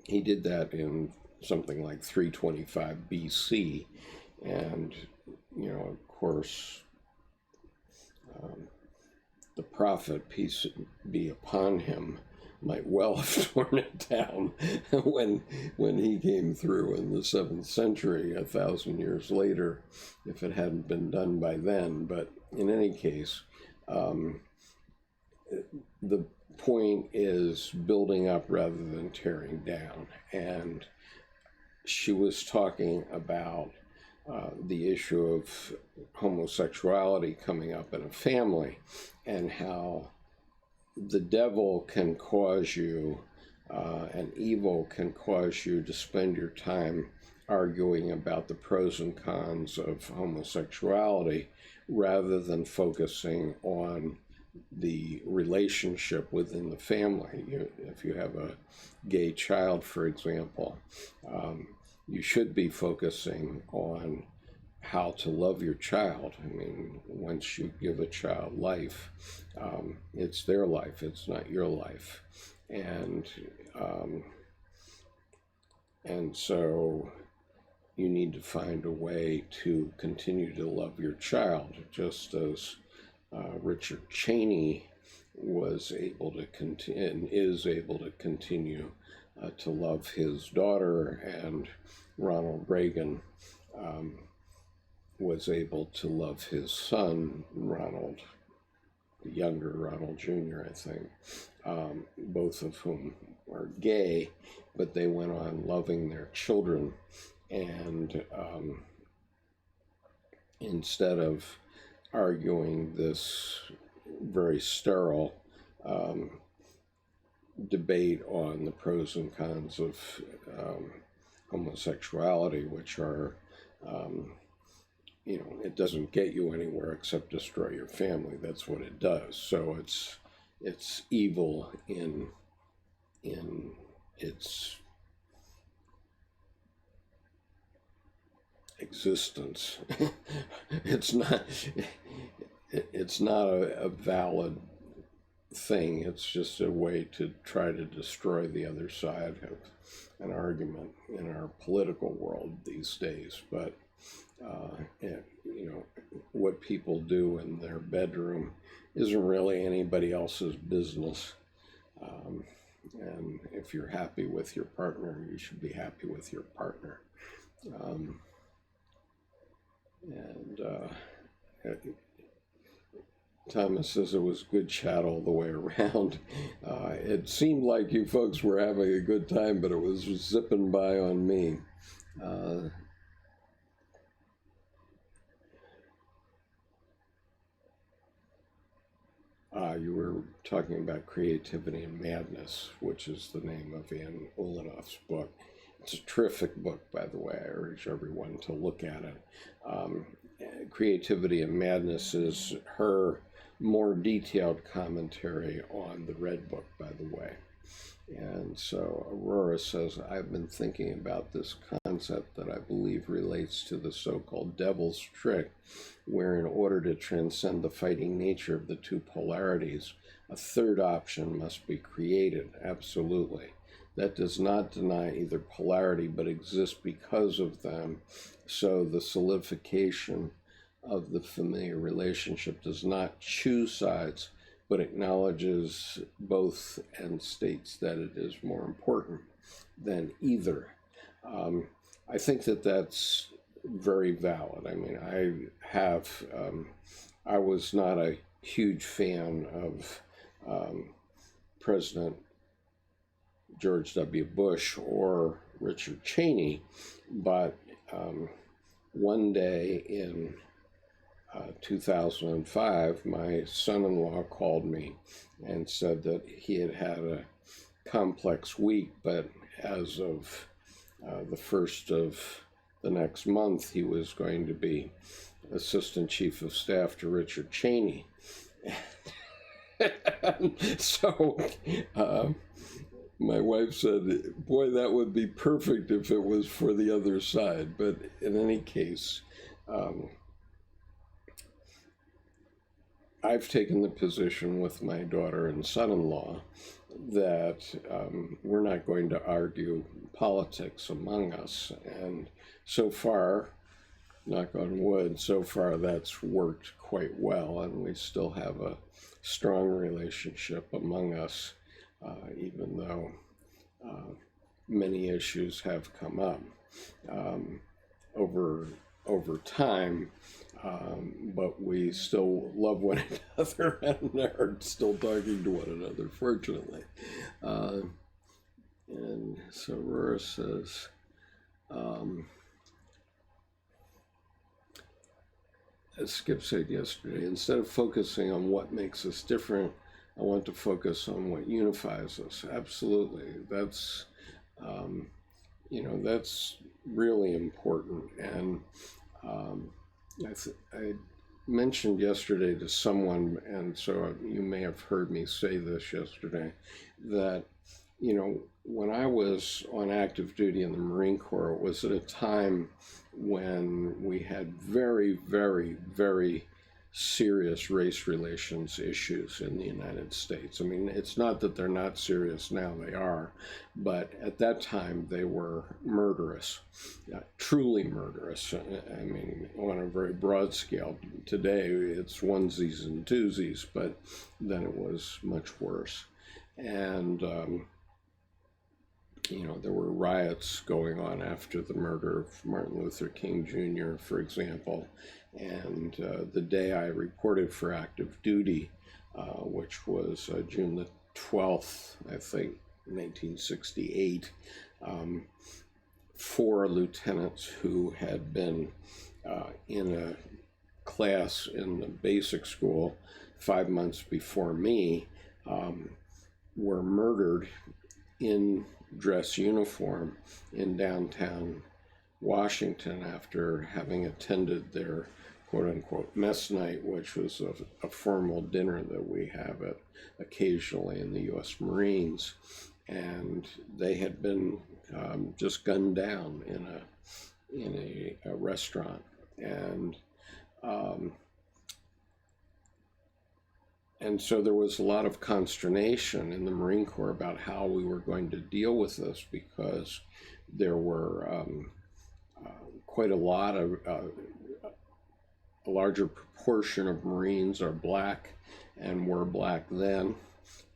He did that in something like 325 BC, and of course, the prophet, peace be upon him, might well have torn it down when he came through in the 7th century, 1,000 years later, if it hadn't been done by then. But in any case, the point is building up rather than tearing down. And she was talking about the issue of homosexuality coming up in a family, and how the devil can cause you, and evil can cause you to spend your time arguing about the pros and cons of homosexuality rather than focusing on the relationship within the family. If you have a gay child, for example, you should be focusing on how to love your child. I mean, once you give a child life, it's their life, it's not your life. And so you need to find a way to continue to love your child, just as Richard Cheney was able to continue and is able to continue to love his daughter, and Ronald Reagan was able to love his son, Ronald, the younger Ronald Jr., I think, both of whom are gay, but they went on loving their children. And instead of arguing this very sterile debate on the pros and cons of homosexuality, which are, it doesn't get you anywhere except destroy your family. That's what it does. So it's evil in its existence. It's not a valid thing. It's just a way to try to destroy the other side of an argument in our political world these days. But what people do in their bedroom isn't really anybody else's business. And if you're happy with your partner, you should be happy with your partner. Thomas says it was good chat all the way around. It seemed like you folks were having a good time, but it was zipping by on me. You were talking about Creativity and Madness, which is the name of Anne Ulanoff's book. It's a terrific book, by the way. I urge everyone to look at it. Creativity and Madness is her more detailed commentary on the Red Book, by the way. And so Aurora says, I've been thinking about this concept that I believe relates to the so-called devil's trick, where in order to transcend the fighting nature of the two polarities, a third option must be created. Absolutely. That does not deny either polarity, but exists because of them. So the solidification of the familiar relationship does not choose sides, but acknowledges both and states that it is more important than either. I think that that's very valid. I mean, I was not a huge fan of President George W. Bush or Richard Cheney, but one day in 2005, my son-in-law called me and said that he had had a complex week, but as of the first of the next month, he was going to be Assistant Chief of Staff to Richard Cheney. So my wife said, boy, that would be perfect if it was for the other side. But in any case, I've taken the position with my daughter and son-in-law that we're not going to argue politics among us. And so far, knock on wood, so far that's worked quite well, and we still have a strong relationship among us, even though many issues have come up over time, but we still love one another and are still talking to one another, fortunately. And so Aurora says, as Skip said yesterday, instead of focusing on what makes us different, I want to focus on what unifies us. Absolutely. That's, that's really important. And I mentioned yesterday to someone, and so you may have heard me say this yesterday, that, when I was on active duty in the Marine Corps, it was at a time when we had very, very, very serious race relations issues in the United States. I mean, it's not that they're not serious now, they are, but at that time they were murderous, truly murderous. I mean, on a very broad scale. Today it's onesies and twosies, but then it was much worse. And there were riots going on after the murder of Martin Luther King Jr., for example. And the day I reported for active duty, which was June the 12th, I think, 1968, 4 lieutenants who had been in a class in the basic school 5 months before me were murdered in dress uniform in downtown Washington after having attended their quote-unquote mess night, which was a formal dinner that we have occasionally in the U.S. Marines. And they had been just gunned down in a restaurant. And so there was a lot of consternation in the Marine Corps about how we were going to deal with this, because there were quite a lot of, a larger proportion of Marines are black and were black then.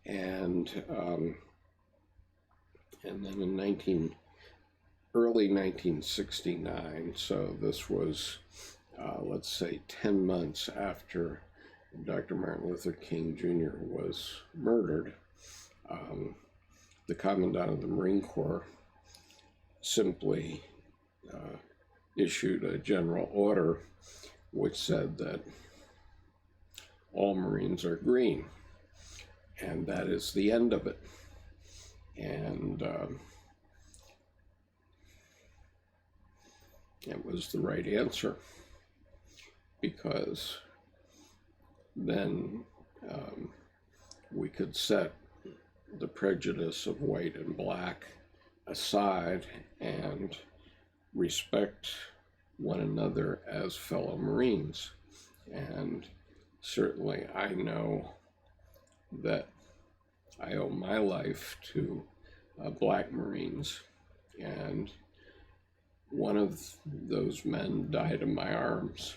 And then in early 1969, so this was, let's say, 10 months after Dr. Martin Luther King Jr. was murdered, the Commandant of the Marine Corps simply issued a general order which said that all Marines are green, and that is the end of it. And it was the right answer, because then we could set the prejudice of white and black aside and respect one another as fellow Marines. And certainly I know that I owe my life to black Marines, and one of those men died in my arms.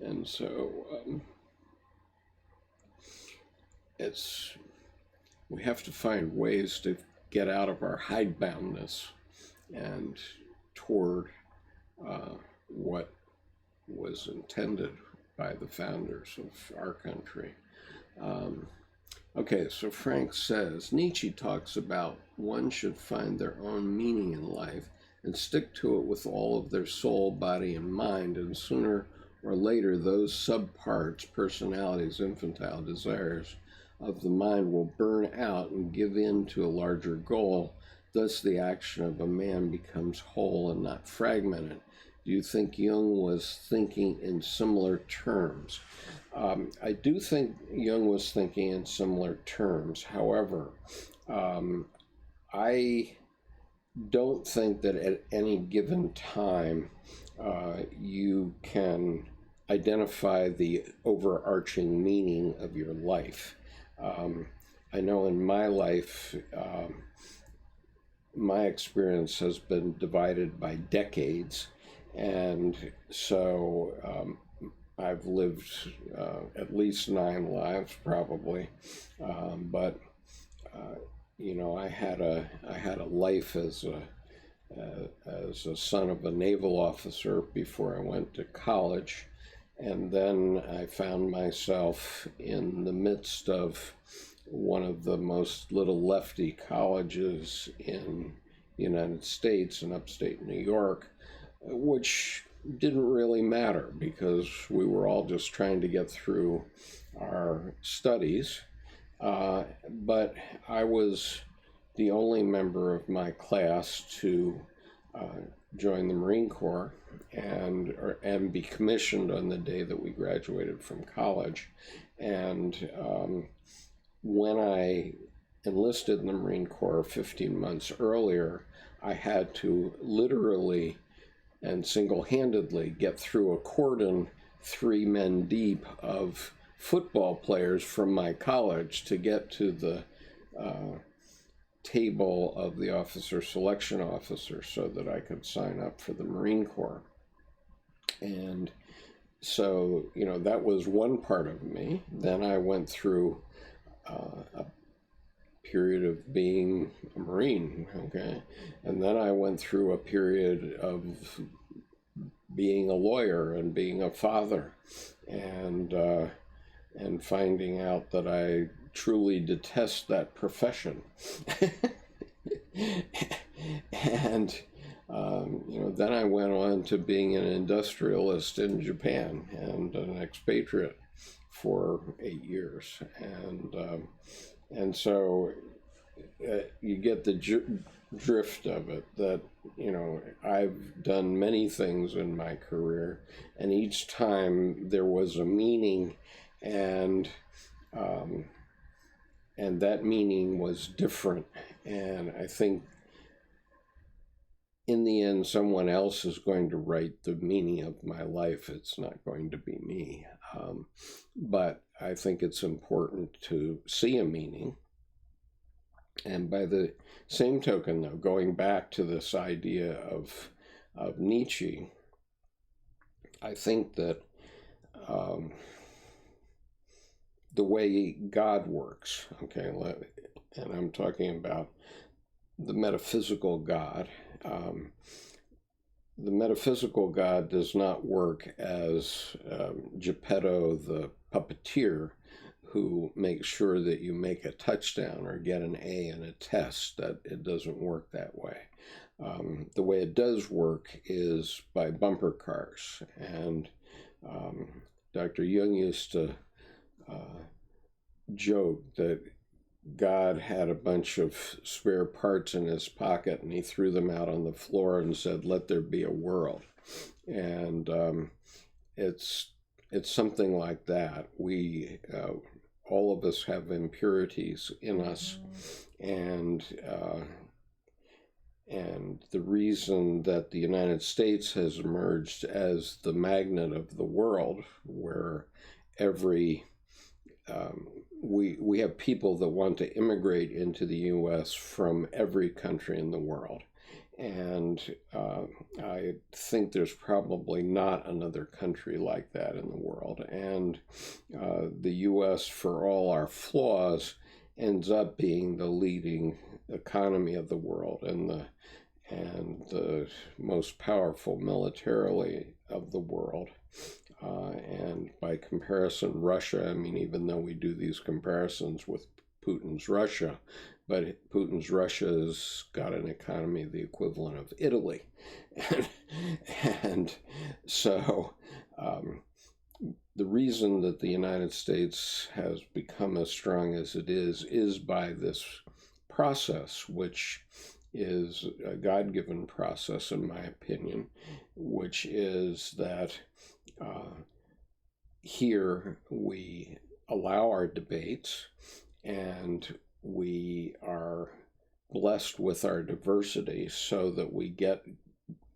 And so we have to find ways to get out of our hideboundness and toward what was intended by the founders of our country. Okay, so Frank says, Nietzsche talks about one should find their own meaning in life and stick to it with all of their soul, body, and mind, and sooner or later those subparts, personalities, infantile desires of the mind will burn out and give in to a larger goal. Thus the action of a man becomes whole and not fragmented. Do you think Jung was thinking in similar terms? I do think Jung was thinking in similar terms. However, I don't think that at any given time you can identify the overarching meaning of your life. I know in my life, my experience has been divided by decades, and so I've lived at least 9 lives, probably, but I had a life as a son of a naval officer before I went to college, and then I found myself in the midst of one of the most little lefty colleges in the United States in upstate New York, which didn't really matter because we were all just trying to get through our studies. But I was the only member of my class to join the Marine Corps and be commissioned on the day that we graduated from college. And when I enlisted in the Marine Corps 15 months earlier, I had to literally and single-handedly get through a cordon 3 men deep of football players from my college to get to the table of the officer selection officer so that I could sign up for the Marine Corps. And so, that was one part of me. Then I went through a period of being a Marine, okay? And then I went through a period of being a lawyer and being a father and finding out that I truly detest that profession. And, then I went on to being an industrialist in Japan and an expatriate for 8 years. And so you get the drift of it that, I've done many things in my career, and each time there was a meaning, and that meaning was different. And I think in the end, someone else is going to write the meaning of my life. It's not going to be me. But I think it's important to see a meaning. And by the same token, though, going back to this idea of Nietzsche, I think that the way God works, okay, and I'm talking about the metaphysical God. The metaphysical God does not work as Geppetto the puppeteer, who makes sure that you make a touchdown or get an A in a test. That it doesn't work that way. The way it does work is by bumper cars. And Dr. Jung used to joke that God had a bunch of spare parts in his pocket and he threw them out on the floor and said, "Let there be a world." And it's something like that. We all of us have impurities in us, and the reason that the United States has emerged as the magnet of the world, where we have people that want to immigrate into the U.S. from every country in the world. And I think there's probably not another country like that in the world. And the U.S., for all our flaws, ends up being the leading economy of the world and the most powerful militarily of the world. And by comparison, Russia, even though we do these comparisons with Putin's Russia, but Putin's Russia has got an economy the equivalent of Italy. And so the reason that the United States has become as strong as it is by this process, which is a God-given process, in my opinion, which is that here we allow our debates, and we are blessed with our diversity so that we get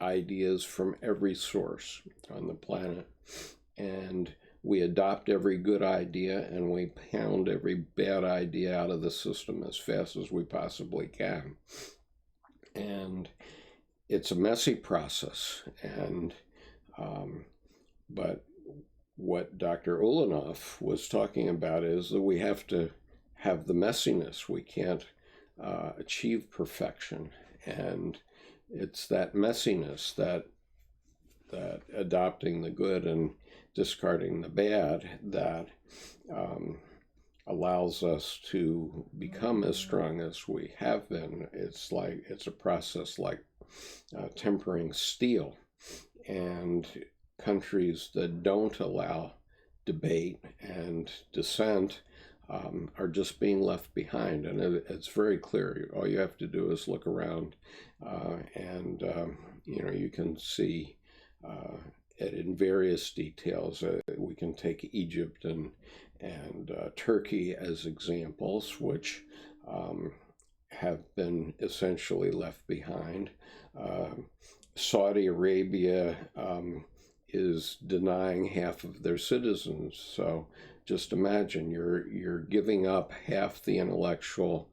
ideas from every source on the planet. And we adopt every good idea and we pound every bad idea out of the system as fast as we possibly can. And it's a messy process. And but what Dr. Ulanoff was talking about is that we have to have the messiness. We can't achieve perfection. And it's that messiness, that adopting the good and discarding the bad, that allows us to become as strong as we have been. It's a process like tempering steel. And countries that don't allow debate and dissent are just being left behind. And it's very clear. All you have to do is look around and you can see it in various details. We can take Egypt and Turkey as examples, which have been essentially left behind. Saudi Arabia is denying half of their citizens. So just imagine you're giving up half the intellectual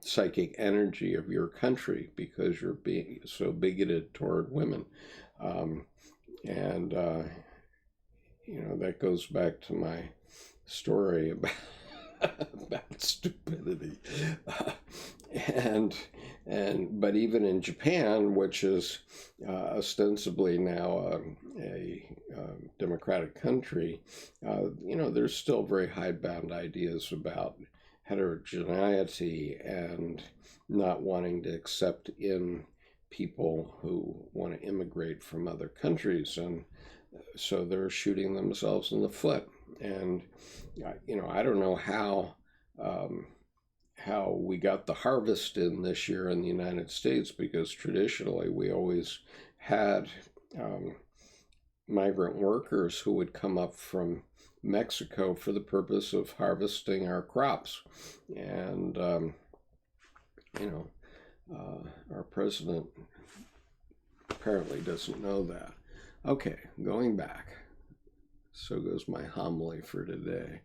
psychic energy of your country because you're being so bigoted toward women. That goes back to my story about stupidity. But even in Japan, which is ostensibly now a democratic country, there's still very hidebound ideas about heterogeneity and not wanting to accept in people who want to immigrate from other countries, and so they're shooting themselves in the foot. And I don't know how we got the harvest in this year in the United States, because traditionally we always had migrant workers who would come up from Mexico for the purpose of harvesting our crops. And our president apparently doesn't know that. Okay, going back. So goes my homily for today.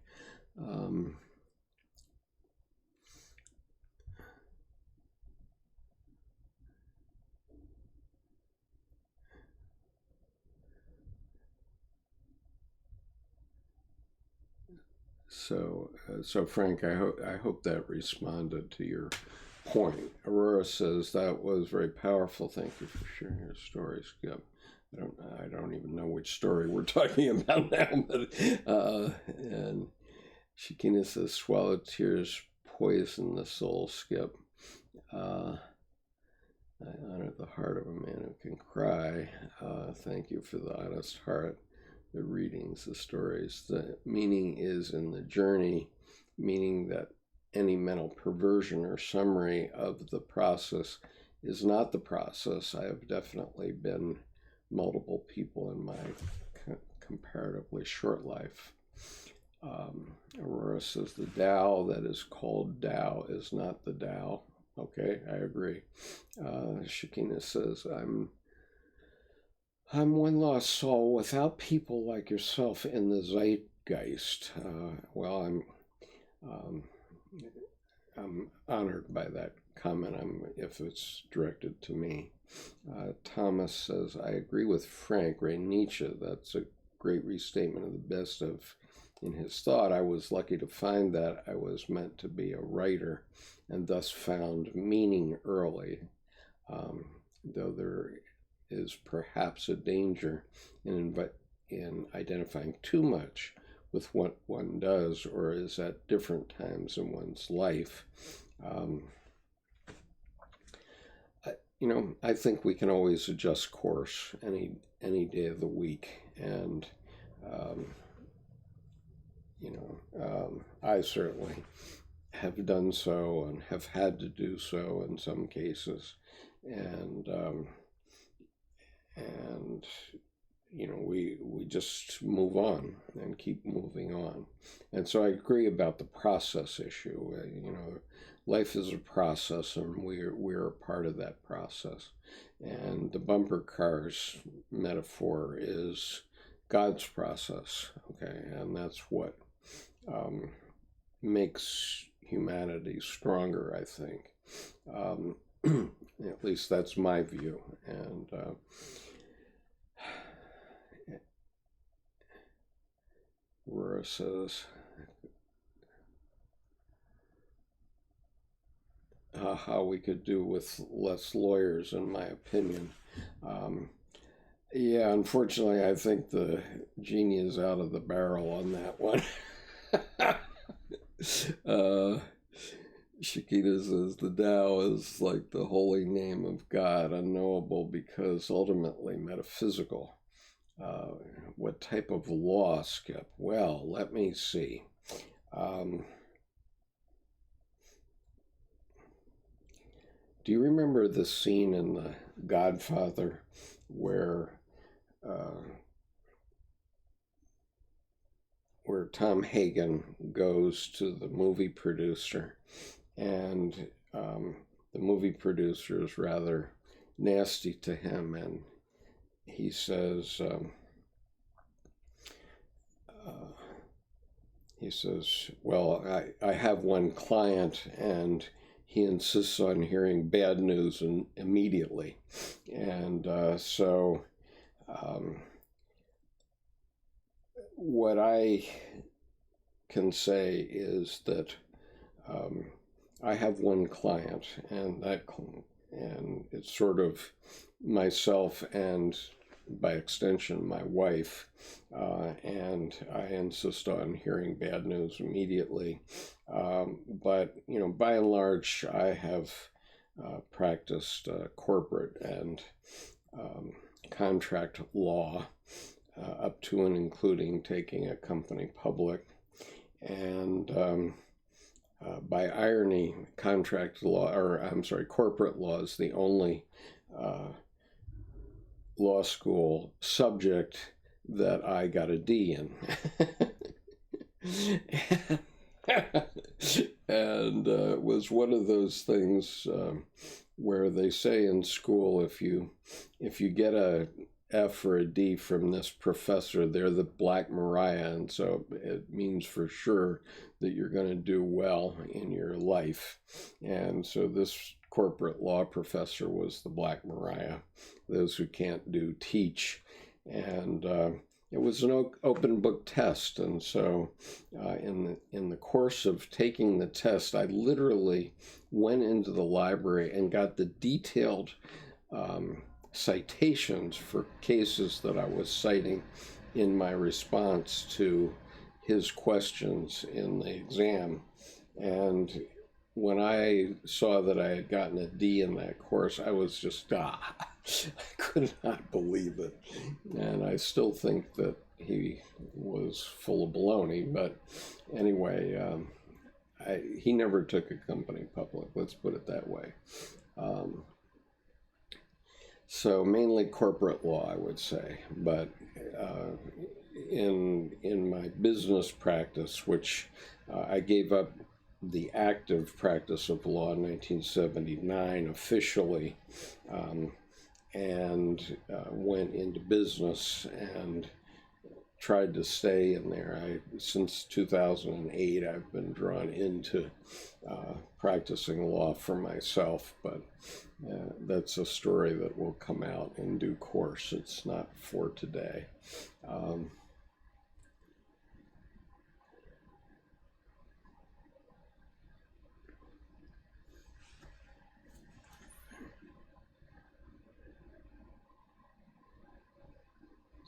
So Frank, I hope that responded to your point. Aurora says that was very powerful. Thank you for sharing your story, Skip. I don't even know which story we're talking about now. But and Shakina says, swallowed tears poison the soul, Skip. I honor the heart of a man who can cry. Thank you for the honest heart. The readings, the stories. The meaning is in the journey, meaning that any mental perversion or summary of the process is not the process. I have definitely been multiple people in my comparatively short life. Aurora says the Tao that is called Tao is not the Tao. Okay, I agree. Shakina says, I'm one lost soul without people like yourself in the zeitgeist. I'm honored by that comment, if it's directed to me. Thomas says, I agree with Frank, Ray Nietzsche. That's a great restatement of the best of in his thought. I was lucky to find that I was meant to be a writer and thus found meaning early, though there is perhaps a danger in identifying too much with what one does or is at different times in one's life. I think we can always adjust course any day of the week, and I certainly have done so and have had to do so in some cases, and we just move on and keep moving on. And so I agree about the process issue. Life is a process, and we're a part of that process. And the bumper cars metaphor is God's process, okay? And that's what makes humanity stronger, I think. At least that's my view. And Rora says, how we could do with less lawyers, in my opinion. Yeah, unfortunately, I think the genie is out of the barrel on that one. Shakita says the Tao is like the holy name of God, unknowable because ultimately metaphysical. What type of law, Skip? Well, let me see. Do you remember the scene in The Godfather where Tom Hagen goes to the movie producer, and the movie producer is rather nasty to him, and he says, well, I have one client, and he insists on hearing bad news immediately. And so what I can say is that I have one client, and it's sort of myself and by extension my wife, and I insist on hearing bad news immediately. But by and large, I have practiced corporate and contract law up to and including taking a company public. And by irony, corporate law is the only law school subject that I got a D in. And it was one of those things where they say in school, if you get a F or a D from this professor, they're the Black Mariah, and so it means for sure that you're going to do well in your life. And so this corporate law professor was the Black Mariah. Those who can't do teach. And it was an open book test, and so in the course of taking the test, I literally went into the library and got the detailed citations for cases that I was citing in my response to his questions in the exam. And when I saw that I had gotten a D in that course, I was just, I could not believe it. And I still think that he was full of baloney, but anyway, he never took a company public, let's put it that way. So mainly corporate law, I would say, but in my business practice, which I gave up the active practice of law in 1979 officially, and went into business and tried to stay in there. Since 2008, I've been drawn into practicing law for myself, but that's a story that will come out in due course. It's not for today.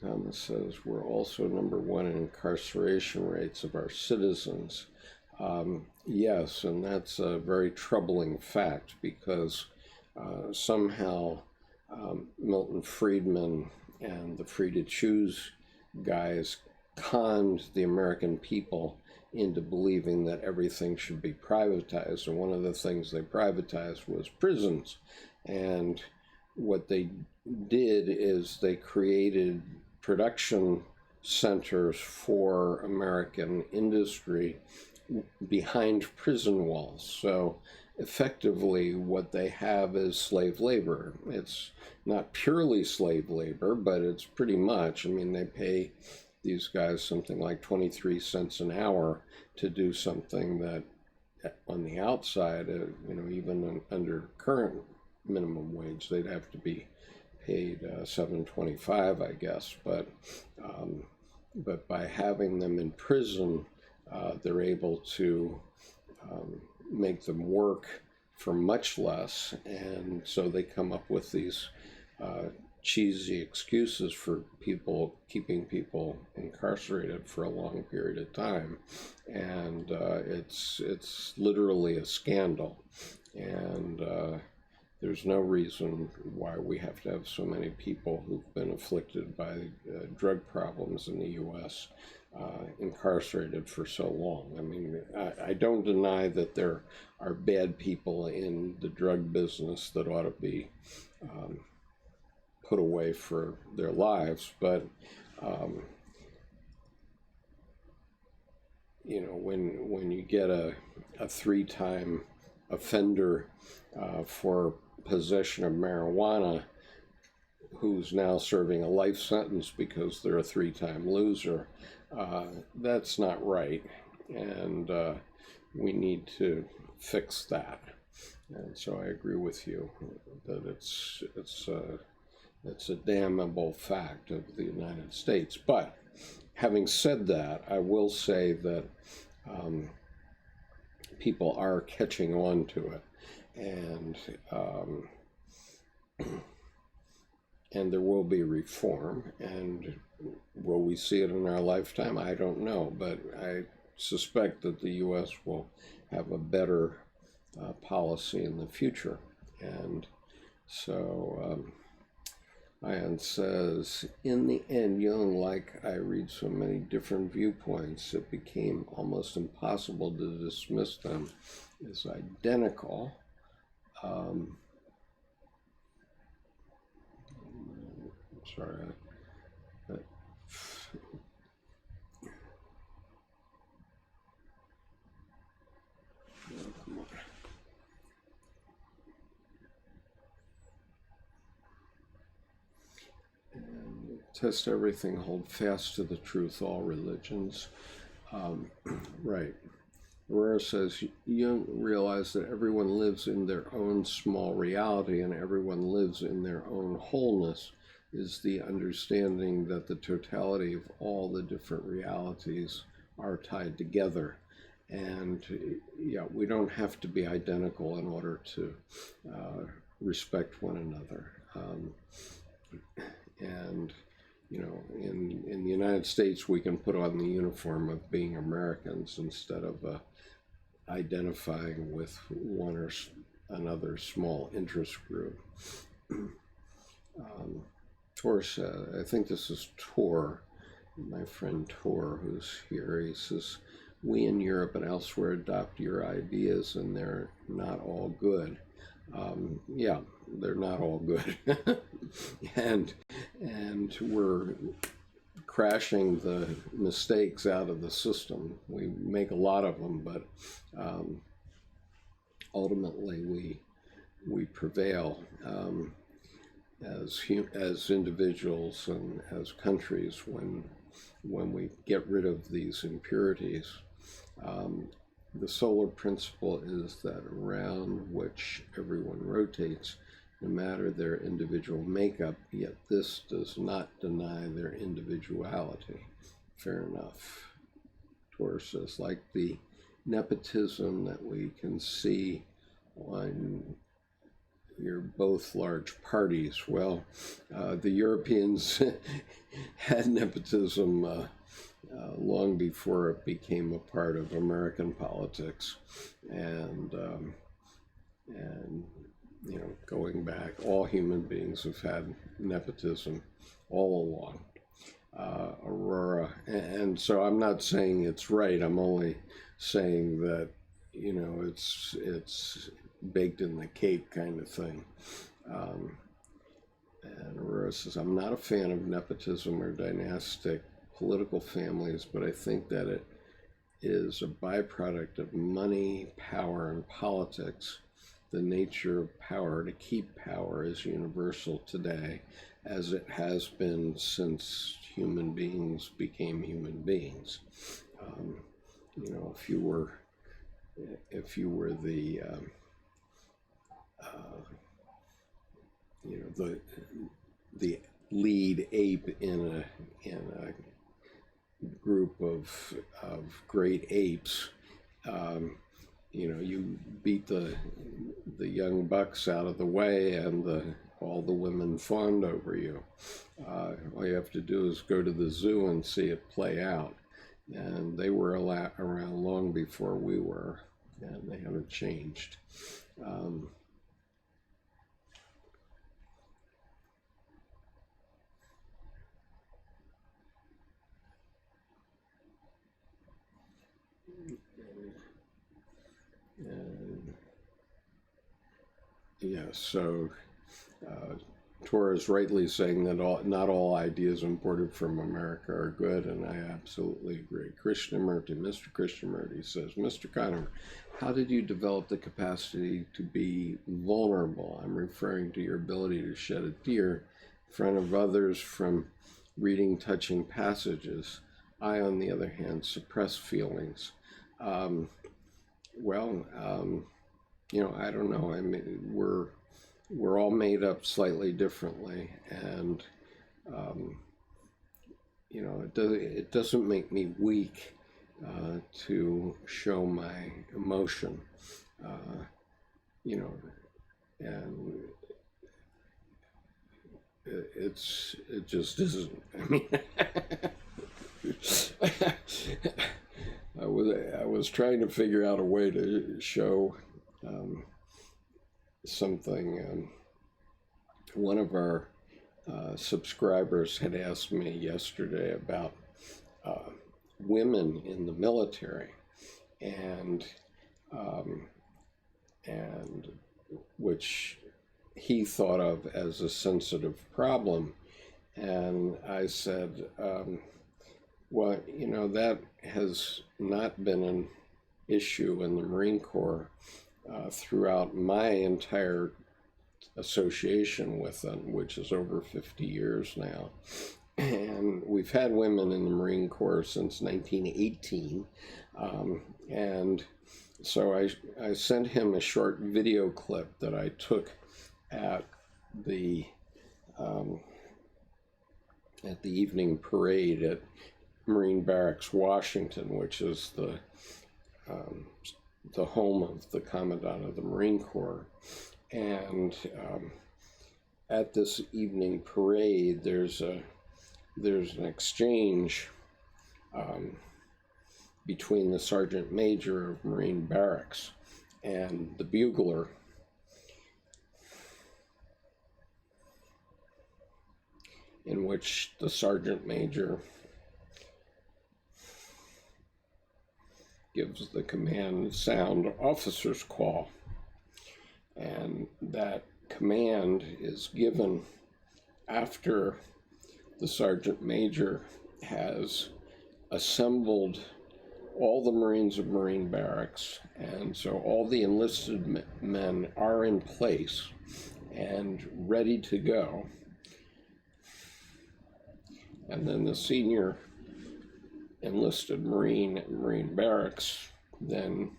Thomas says, we're also number one in incarceration rates of our citizens. Yes, and that's a very troubling fact because somehow Milton Friedman and the Free to Choose guys conned the American people into believing that everything should be privatized. And one of the things they privatized was prisons. And what they did is they created production centers for American industry behind prison walls. So effectively what they have is slave labor. It's not purely slave labor, but it's pretty much. I mean, they pay these guys something like 23 cents an hour to do something that on the outside, even under current minimum wage, they'd have to be paid $7.25, I guess. But by having them in prison, they're able to make them work for much less, and so they come up with these cheesy excuses for keeping people incarcerated for a long period of time, and it's literally a scandal, and there's no reason why we have to have so many people who've been afflicted by drug problems in the U.S. Incarcerated for so long. I mean, I don't deny that there are bad people in the drug business that ought to be put away for their lives, but when you get a 3-time offender for possession of marijuana who's now serving a life sentence because they're a 3-time loser, that's not right, and we need to fix that. And so I agree with you that it's a damnable fact of the United States. But having said that, I will say that people are catching on to it, and there will be reform. And will we see it in our lifetime? I don't know, but I suspect that the U.S. will have a better policy in the future. And so Ian says, in the end, Jung, like I read so many different viewpoints, it became almost impossible to dismiss them as identical. Sorry. Come on. And test everything, hold fast to the truth, all religions. Right. Aurora says, Jung realized that everyone lives in their own small reality and everyone lives in their own wholeness, is the understanding that the totality of all the different realities are tied together. And yeah, we don't have to be identical in order to respect one another. And in the United States, we can put on the uniform of being Americans instead of identifying with one or another small interest group. Tor said, I think this is Tor, my friend Tor, who's here. He says, we in Europe and elsewhere adopt your ideas, and they're not all good. Yeah, they're not all good. and we're crashing the mistakes out of the system. We make a lot of them, but ultimately we prevail as individuals and as countries when we get rid of these impurities. The solar principle is that around which everyone rotates, no matter their individual makeup, yet this does not deny their individuality. Fair enough. Tor says, like the nepotism that we can see on your both large parties. Well, the Europeans had nepotism long before it became a part of American politics, and going back, all human beings have had nepotism all along. Aurora, and so I'm not saying it's right. I'm only saying that it's baked in the cake kind of thing. And Aurora says, I'm not a fan of nepotism or dynastic political families, but I think that it is a byproduct of money, power, and politics. the nature of power to keep power is universal today, as it has been since human beings became human beings. You know, if you were the you know, the lead ape in a group of great apes, you know, you beat the young bucks out of the way, and all the women fawned over you. All you have to do is go to the zoo and see it play out. And they were around long before we were, and they haven't changed. Yeah, so Tor is rightly saying that not all ideas imported from America are good, and I absolutely agree. Mr. Krishnamurti says, Mr. Connor, how did you develop the capacity to be vulnerable? I'm referring to your ability to shed a tear in front of others from reading touching passages. I, on the other hand, suppress feelings. You know, I don't know. I mean, we're all made up slightly differently, and you know, it doesn't make me weak to show my emotion, you know, and it just isn't. I mean, I was trying to figure out a way to show something. One of our subscribers had asked me yesterday about women in the military, and which he thought of as a sensitive problem. And I said, well, you know, that has not been an issue in the Marine Corps throughout my entire association with them, which is over 50 years now. And we've had women in the Marine Corps since 1918. And so I sent him a short video clip that I took at the evening parade at Marine Barracks, Washington, which is the home of the Commandant of the Marine Corps. And at this evening parade, there's an exchange between the Sergeant Major of Marine Barracks and the bugler, in which the Sergeant Major gives the command sound officer's call, and that command is given after the Sergeant Major has assembled all the Marines of Marine Barracks, and so all the enlisted men are in place and ready to go. And then the senior enlisted Marine at Marine Barracks then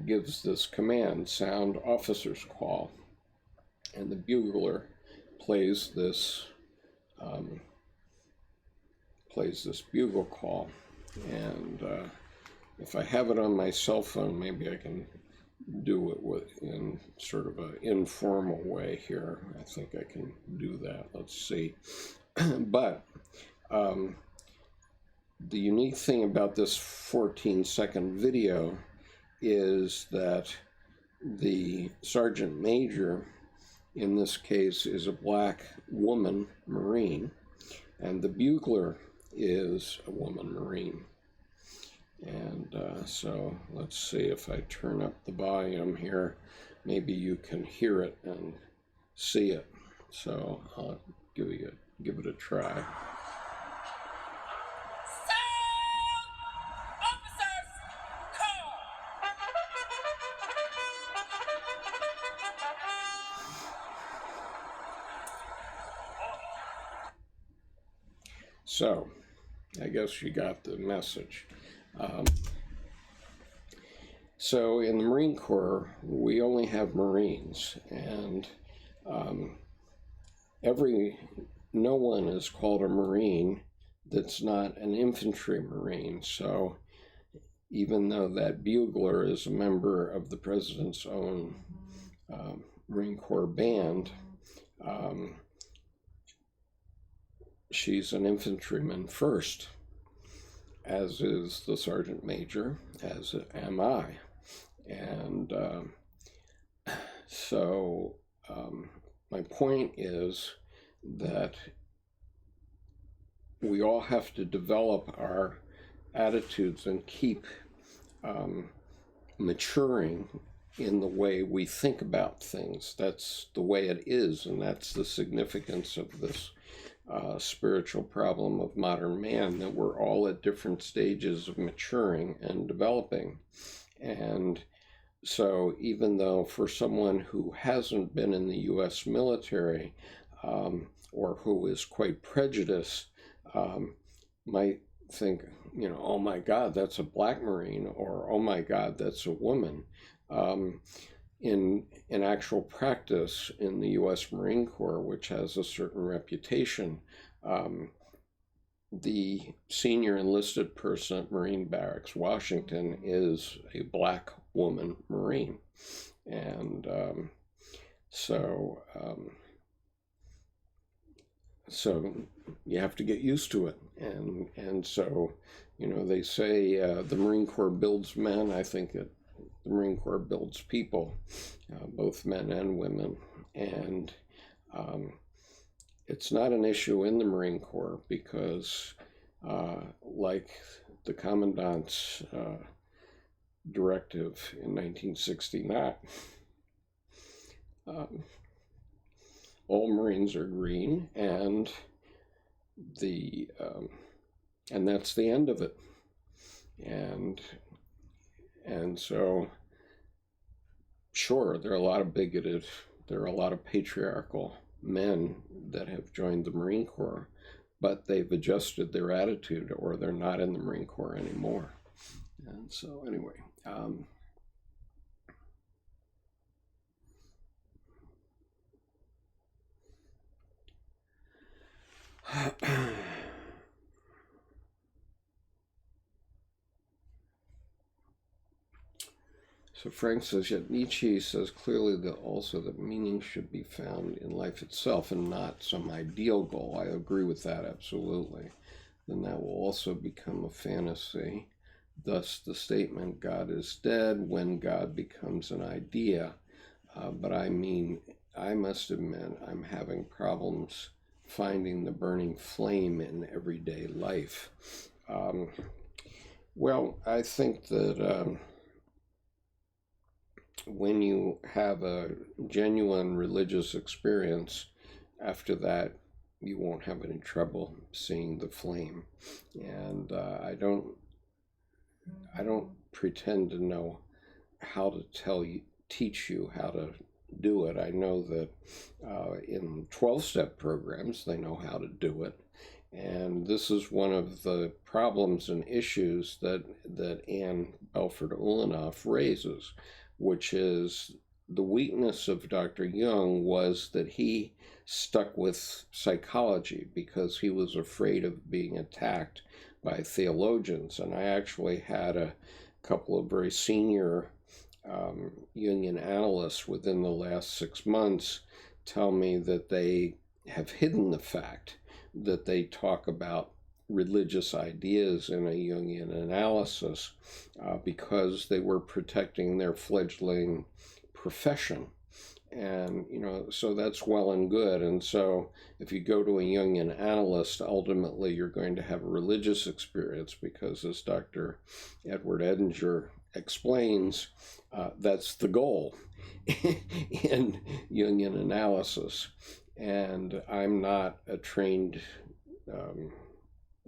gives this command, sound officer's call, and the bugler plays this bugle call. And if I have it on my cell phone, maybe I can do it in sort of an informal way here. I think I can do that. Let's see. But the unique thing about this 14-second video is that the Sergeant Major, in this case, is a black woman Marine, and the bugler is a woman Marine. And so let's see if I turn up the volume here. Maybe you can hear it and see it. So I'll give it a try. So, I guess you got the message. So in the Marine Corps, we only have Marines, and no one is called a Marine that's not an infantry Marine. So even though that bugler is a member of the President's own Marine Corps band, she's an infantryman first, as is the Sergeant Major, as am I. And so my point is that we all have to develop our attitudes and keep maturing in the way we think about things. That's the way it is, and that's the significance of this spiritual problem of modern man, that we're all at different stages of maturing and developing. And so even though for someone who hasn't been in the U.S. military or who is quite prejudiced might think, oh my God, that's a black Marine, or oh my God, that's a woman. In actual practice in the U.S. Marine Corps, which has a certain reputation, the senior enlisted person at Marine Barracks, Washington, is a black woman Marine. And so you have to get used to it. And so, they say the Marine Corps builds men. I think the Marine Corps builds people, both men and women. And it's not an issue in the Marine Corps because, like the Commandant's directive in 1969, all Marines are green, and that's the end of it. And so, sure, there are a lot of patriarchal men that have joined the Marine Corps, but they've adjusted their attitude, or they're not in the Marine Corps anymore. And so, anyway. So Frank says, yet Nietzsche says clearly that meaning should be found in life itself and not some ideal goal. I agree with that, absolutely. Then that will also become a fantasy. Thus the statement, God is dead, when God becomes an idea. But I must admit, I'm having problems finding the burning flame in everyday life. Well, I think that when you have a genuine religious experience, after that, you won't have any trouble seeing the flame. And I don't pretend to know how to teach you how to do it. I know that in 12-step programs, they know how to do it. And this is one of the problems and issues that Anne Belford-Ulanoff raises, which is the weakness of Dr. Jung was that he stuck with psychology because he was afraid of being attacked by theologians. And I actually had a couple of very senior Jungian analysts within the last 6 months tell me that they have hidden the fact that they talk about religious ideas in a Jungian analysis because they were protecting their fledgling profession. And, so that's well and good. And so if you go to a Jungian analyst, ultimately you're going to have a religious experience because, as Dr. Edward Edinger explains, that's the goal in Jungian analysis. And I'm not a trained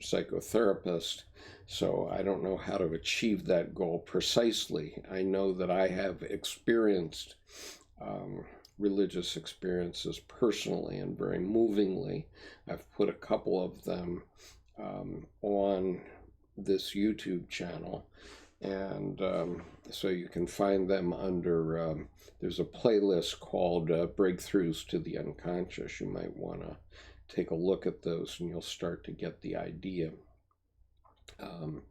psychotherapist, so I don't know how to achieve that goal precisely. I know that I have experienced religious experiences personally and very movingly. I've put a couple of them on this YouTube channel. And so you can find them under, there's a playlist called Breakthroughs to the Unconscious. You might want to take a look at those and you'll start to get the idea. And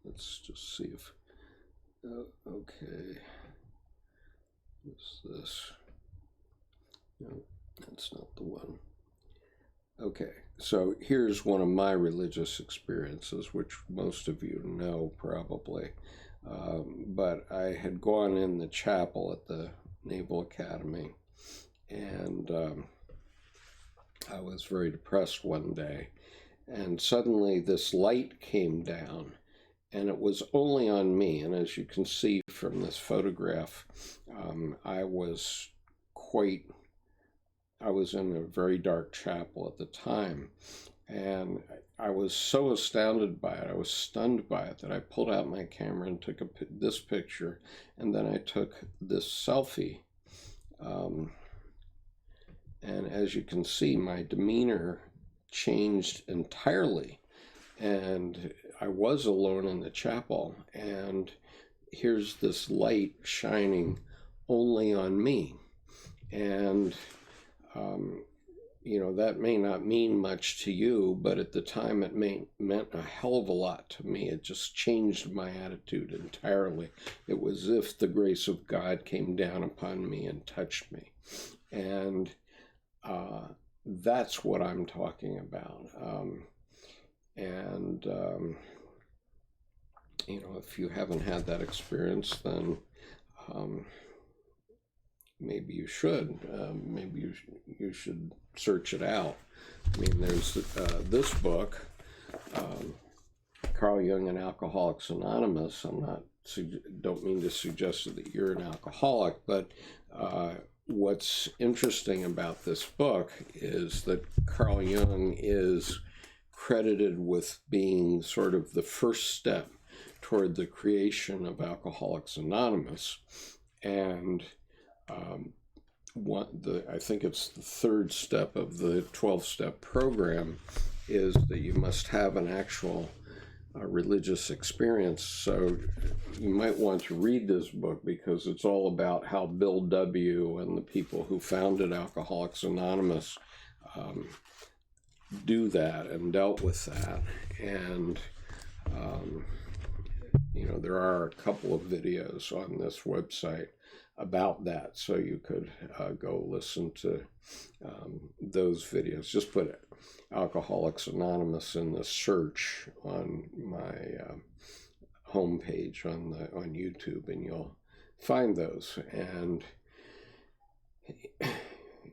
let's just see if, okay, what's this? No, that's not the one. Okay, so here's one of my religious experiences, which most of you know probably. But I had gone in the chapel at the Naval Academy, and I was very depressed one day, and suddenly this light came down, and it was only on me. And as you can see from this photograph, I was in a very dark chapel at the time, and I was so astounded by it, I was stunned by it, that I pulled out my camera and took this picture, and then I took this selfie. And as you can see, my demeanor changed entirely, and I was alone in the chapel, and here's this light shining only on me. And you know, that may not mean much to you, but at the time it meant a hell of a lot to me. It just changed my attitude entirely. It was as if the grace of God came down upon me and touched me. And that's what I'm talking about. You know, if you haven't had that experience, then maybe you should. Maybe you should search it out. I mean, there's this book, Carl Jung and Alcoholics Anonymous. Don't mean to suggest that you're an alcoholic, but what's interesting about this book is that Carl Jung is credited with being sort of the first step toward the creation of Alcoholics Anonymous. And I think it's the third step of the 12-step program is that you must have an actual religious experience. So you might want to read this book, because it's all about how Bill W. and the people who founded Alcoholics Anonymous do that and dealt with that. And you know, there are a couple of videos on this website about that, so you could go listen to those videos. Just put Alcoholics Anonymous in the search on my homepage on YouTube, and you'll find those. And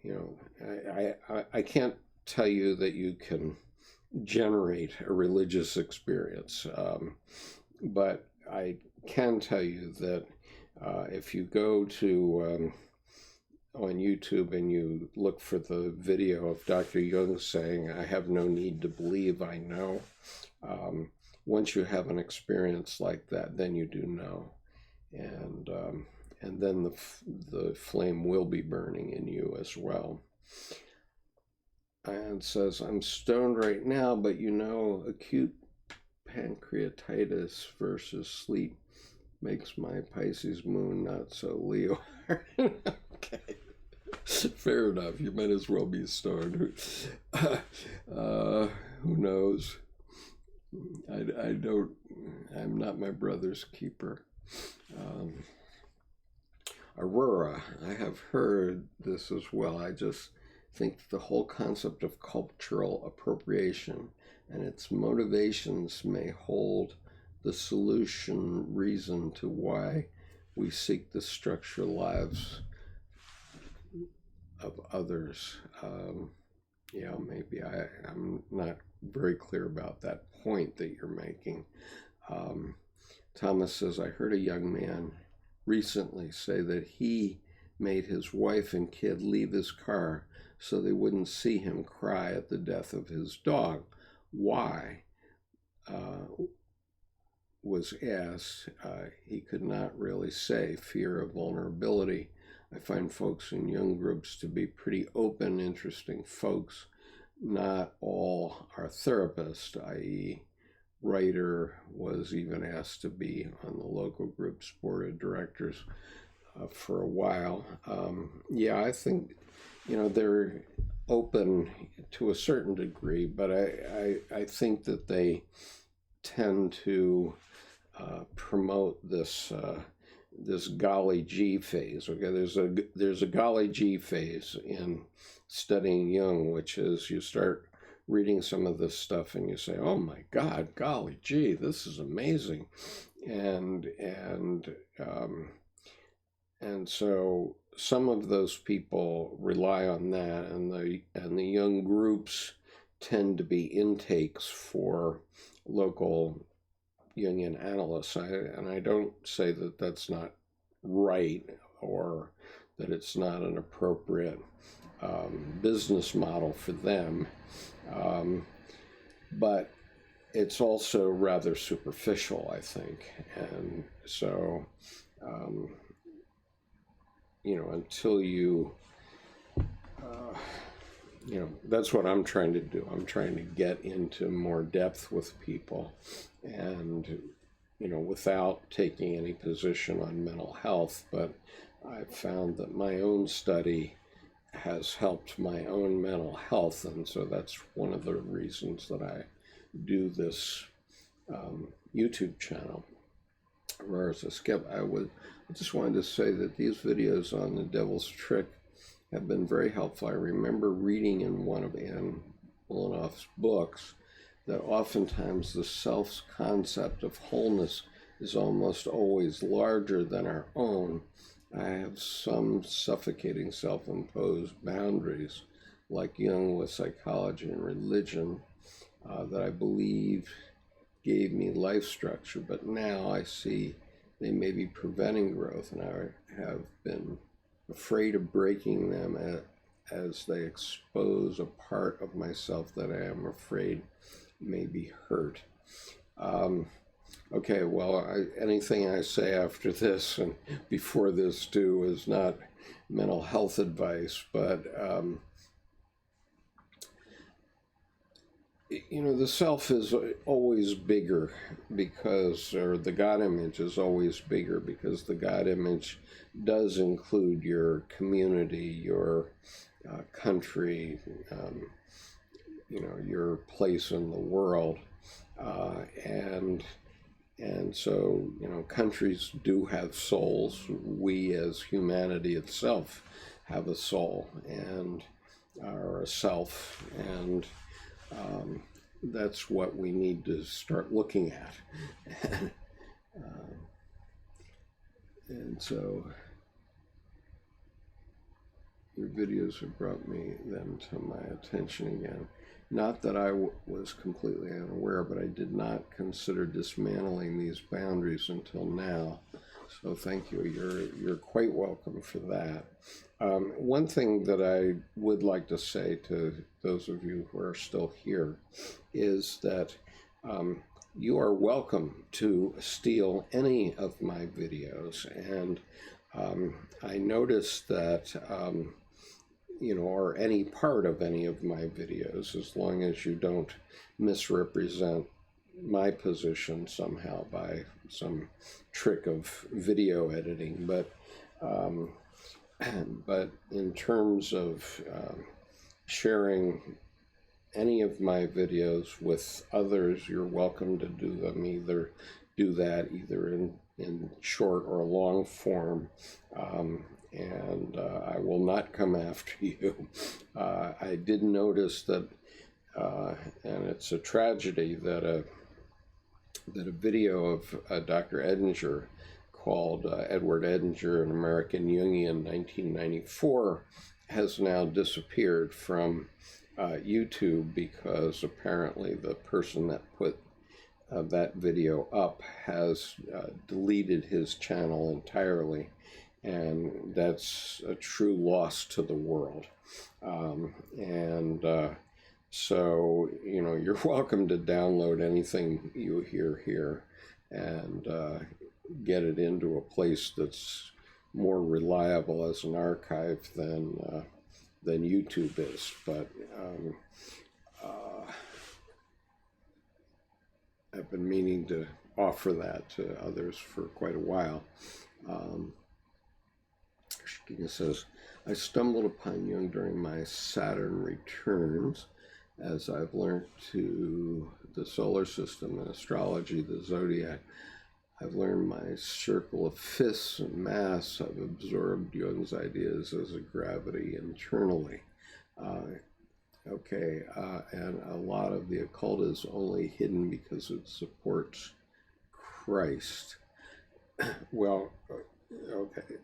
you know, I can't tell you that you can generate a religious experience, but I can tell you that if you go to on YouTube and you look for the video of Dr. Jung saying, "I have no need to believe, I know," once you have an experience like that, then you do know, and then the flame will be burning in you as well. And says, "I'm stoned right now, but you know, acute pancreatitis versus sleep makes my Pisces moon not so Leo." Okay, fair enough. You might as well be stoned. Who knows? I'm not my brother's keeper. Aurora, I have heard this as well. I just think the whole concept of cultural appropriation and its motivations may hold the solution reason to why we seek to structure lives of others. Yeah, maybe I'm not very clear about that point that you're making. Thomas says, "I heard a young man recently say that he made his wife and kid leave his car so they wouldn't see him cry at the death of his dog. Why?" Was asked. He could not really say. Fear of vulnerability. I find folks in Jung groups to be pretty open, interesting folks. Not all are therapists, i.e., writer was even asked to be on the local group's board of directors for a while. Yeah, I think, they're open to a certain degree, but I think that they tend to promote this this golly gee phase. Okay, there's a golly gee phase in studying Jung, which is you start reading some of this stuff and you say, oh my God, golly gee, this is amazing. And so some of those people rely on that, and the Jung groups tend to be intakes for local Jungian analysts. And I don't say that that's not right or that it's not an appropriate business model for them. But it's also rather superficial, I think. And so, until that's what I'm trying to do. I'm trying to get into more depth with people and, without taking any position on mental health. But I've found that my own study has helped my own mental health. And so that's one of the reasons that I do this YouTube channel. Whereas I just wanted to say that these videos on the Devil's Trick have been very helpful. I remember reading in one of Anne Molinoff's books that oftentimes the self's concept of wholeness is almost always larger than our own. I have some suffocating self-imposed boundaries, like Jung with psychology and religion, that I believe gave me life structure, but now I see they may be preventing growth, and I have been afraid of breaking them as they expose a part of myself that I am afraid may be hurt. Okay, well, anything I say after this and before this too is not mental health advice, but the self is always bigger or the God image is always bigger because the God image does include your community, your country, your place in the world. And so, countries do have souls. We as humanity itself have a soul and are a self, and that's what we need to start looking at. And so your videos have brought me then to my attention again. Not that I was completely unaware, but I did not consider dismantling these boundaries until now. So thank you. You're quite welcome for that. One thing that I would like to say to those of you who are still here is that you are welcome to steal any of my videos. And I noticed that or any part of any of my videos, as long as you don't misrepresent my position somehow by some trick of video editing. But in terms of sharing any of my videos with others, you're welcome to do them. Either in short or long form. And I will not come after you. I did notice that, and it's a tragedy, that a video of Dr. Edinger called Edward Edinger, an American Jungian, 1994, has now disappeared from YouTube because apparently the person that put that video up has deleted his channel entirely. And that's a true loss to the world. So, you're welcome to download anything you hear here and get it into a place that's more reliable as an archive than YouTube is. But I've been meaning to offer that to others for quite a while. Shakina says, I stumbled upon Jung during my Saturn returns as I've learned to the solar system and astrology, the zodiac. I've learned my circle of fifths and mass. I've absorbed Jung's ideas as a gravity internally. And a lot of the occult is only hidden because it supports Christ. Well, okay.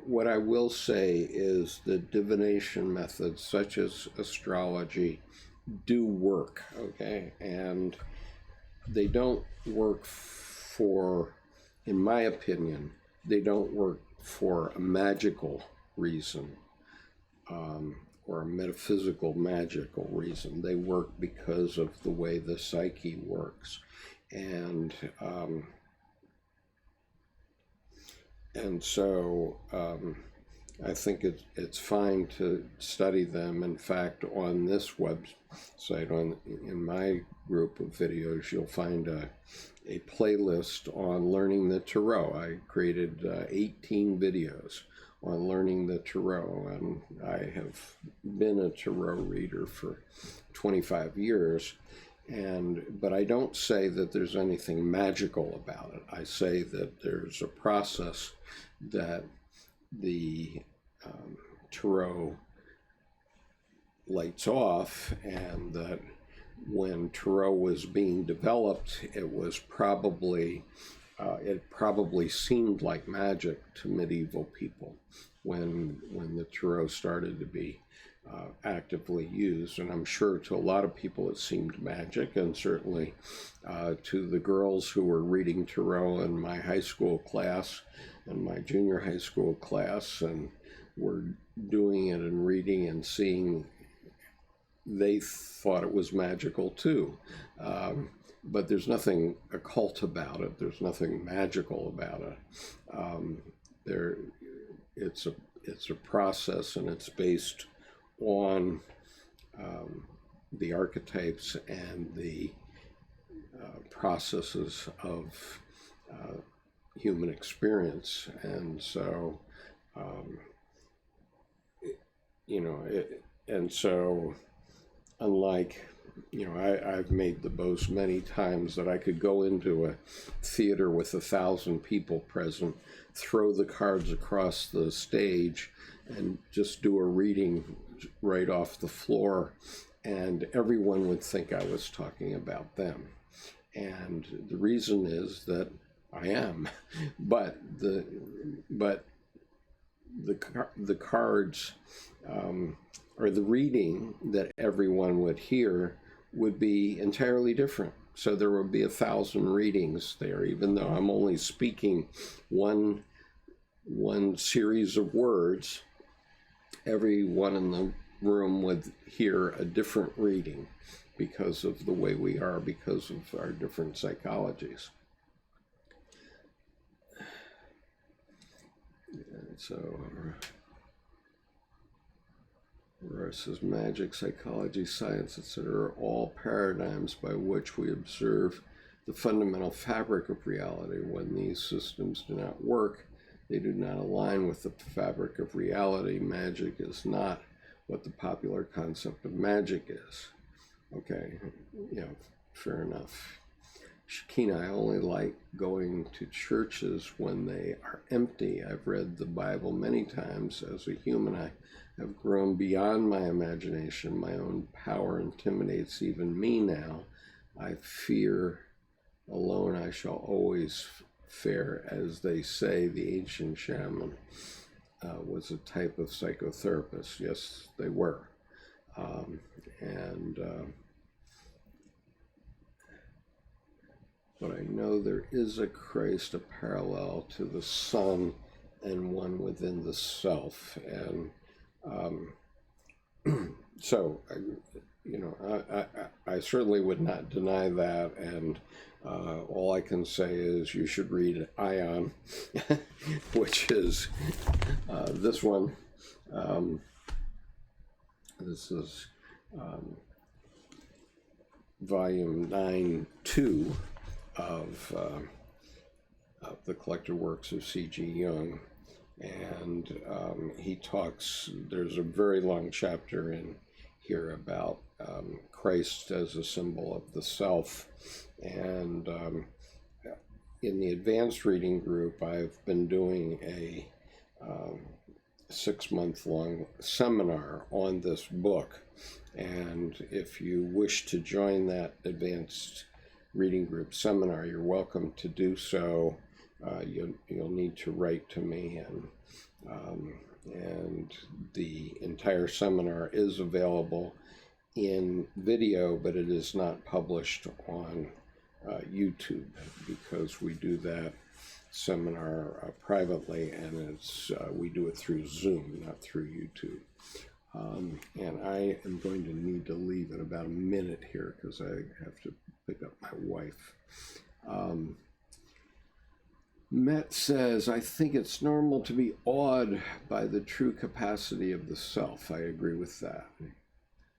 What I will say is that divination methods such as astrology do work, okay? And they don't work for, in my opinion, they don't work for a magical reason or a metaphysical magical reason. They work because of the way the psyche works. And so I think it's fine to study them. In fact, on this website, in my group of videos, you'll find a playlist on learning the Tarot. I created 18 videos on learning the Tarot, and I have been a Tarot reader for 25 years. But I don't say that there's anything magical about it. I say that there's a process that the Tarot lights off, and that when Tarot was being developed, it probably seemed like magic to medieval people when the Tarot started to be actively used. And I'm sure to a lot of people it seemed magic, and certainly to the girls who were reading Tarot in my high school class and my junior high school class and were doing it and reading and seeing, they thought it was magical too. But there's nothing occult about it. There's nothing magical about it. It's a process, and it's based on the archetypes and the processes of human experience. And so, unlike, I've made the boast many times that I could go into a theater with 1,000 people present, throw the cards across the stage, and just do a reading right off the floor, and everyone would think I was talking about them. And the reason is that I am, but the cards or the reading that everyone would hear would be entirely different. So there would be 1,000 readings there, even though I'm only speaking one series of words. Everyone in the room would hear a different reading because of the way we are, because of our different psychologies. And so, versus magic, psychology, science, etc., are all paradigms by which we observe the fundamental fabric of reality. When these systems do not work, they do not align with the fabric of reality. Magic is not what the popular concept of magic is. Okay, fair enough. Shakina, I only like going to churches when they are empty. I've read the Bible many times. As a human, I have grown beyond my imagination. My own power intimidates even me now. I fear alone I shall always fare. As they say, the ancient shaman was a type of psychotherapist. Yes, they were. But I know there is a Christ, a parallel to the Son, and one within the self. And so, I certainly would not deny that, and all I can say is you should read Ion, which is this one. This is volume 9-2 of the Collected Works of C.G. Jung, and he talks. There's a very long chapter in here about Christ as a symbol of the self, and in the advanced reading group, I've been doing a 6-month-long seminar on this book, and if you wish to join that advanced reading group seminar, you're welcome to do so. You'll need to write to me, and the entire seminar is available in video, but it is not published on YouTube, because we do that seminar privately, and we do it through Zoom, not through YouTube. And I am going to need to leave in about a minute here because I have to pick up my wife. Met says, I think it's normal to be awed by the true capacity of the self. I agree with that.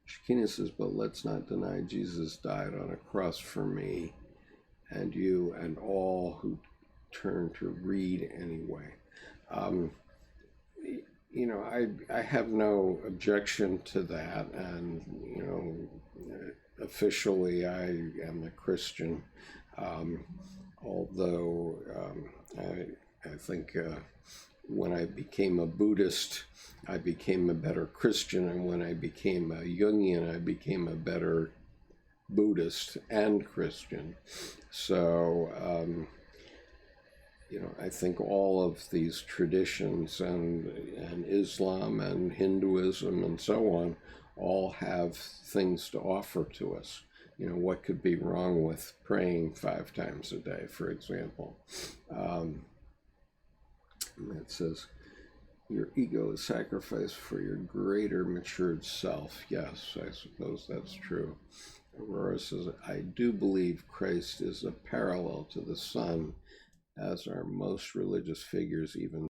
Shakina says, but let's not deny Jesus died on a cross for me and you and all who turn to read anyway. I have no objection to that, and officially I am a Christian, although I think when I became a Buddhist, I became a better Christian, and when I became a Jungian, I became a better Buddhist and Christian. So I think all of these traditions and Islam and Hinduism and so on all have things to offer to us. What could be wrong with praying 5 times a day, for example? It says, your ego is sacrificed for your greater matured self. Yes, I suppose that's true. Aurora says, I do believe Christ is a parallel to the Son, as are most religious figures, even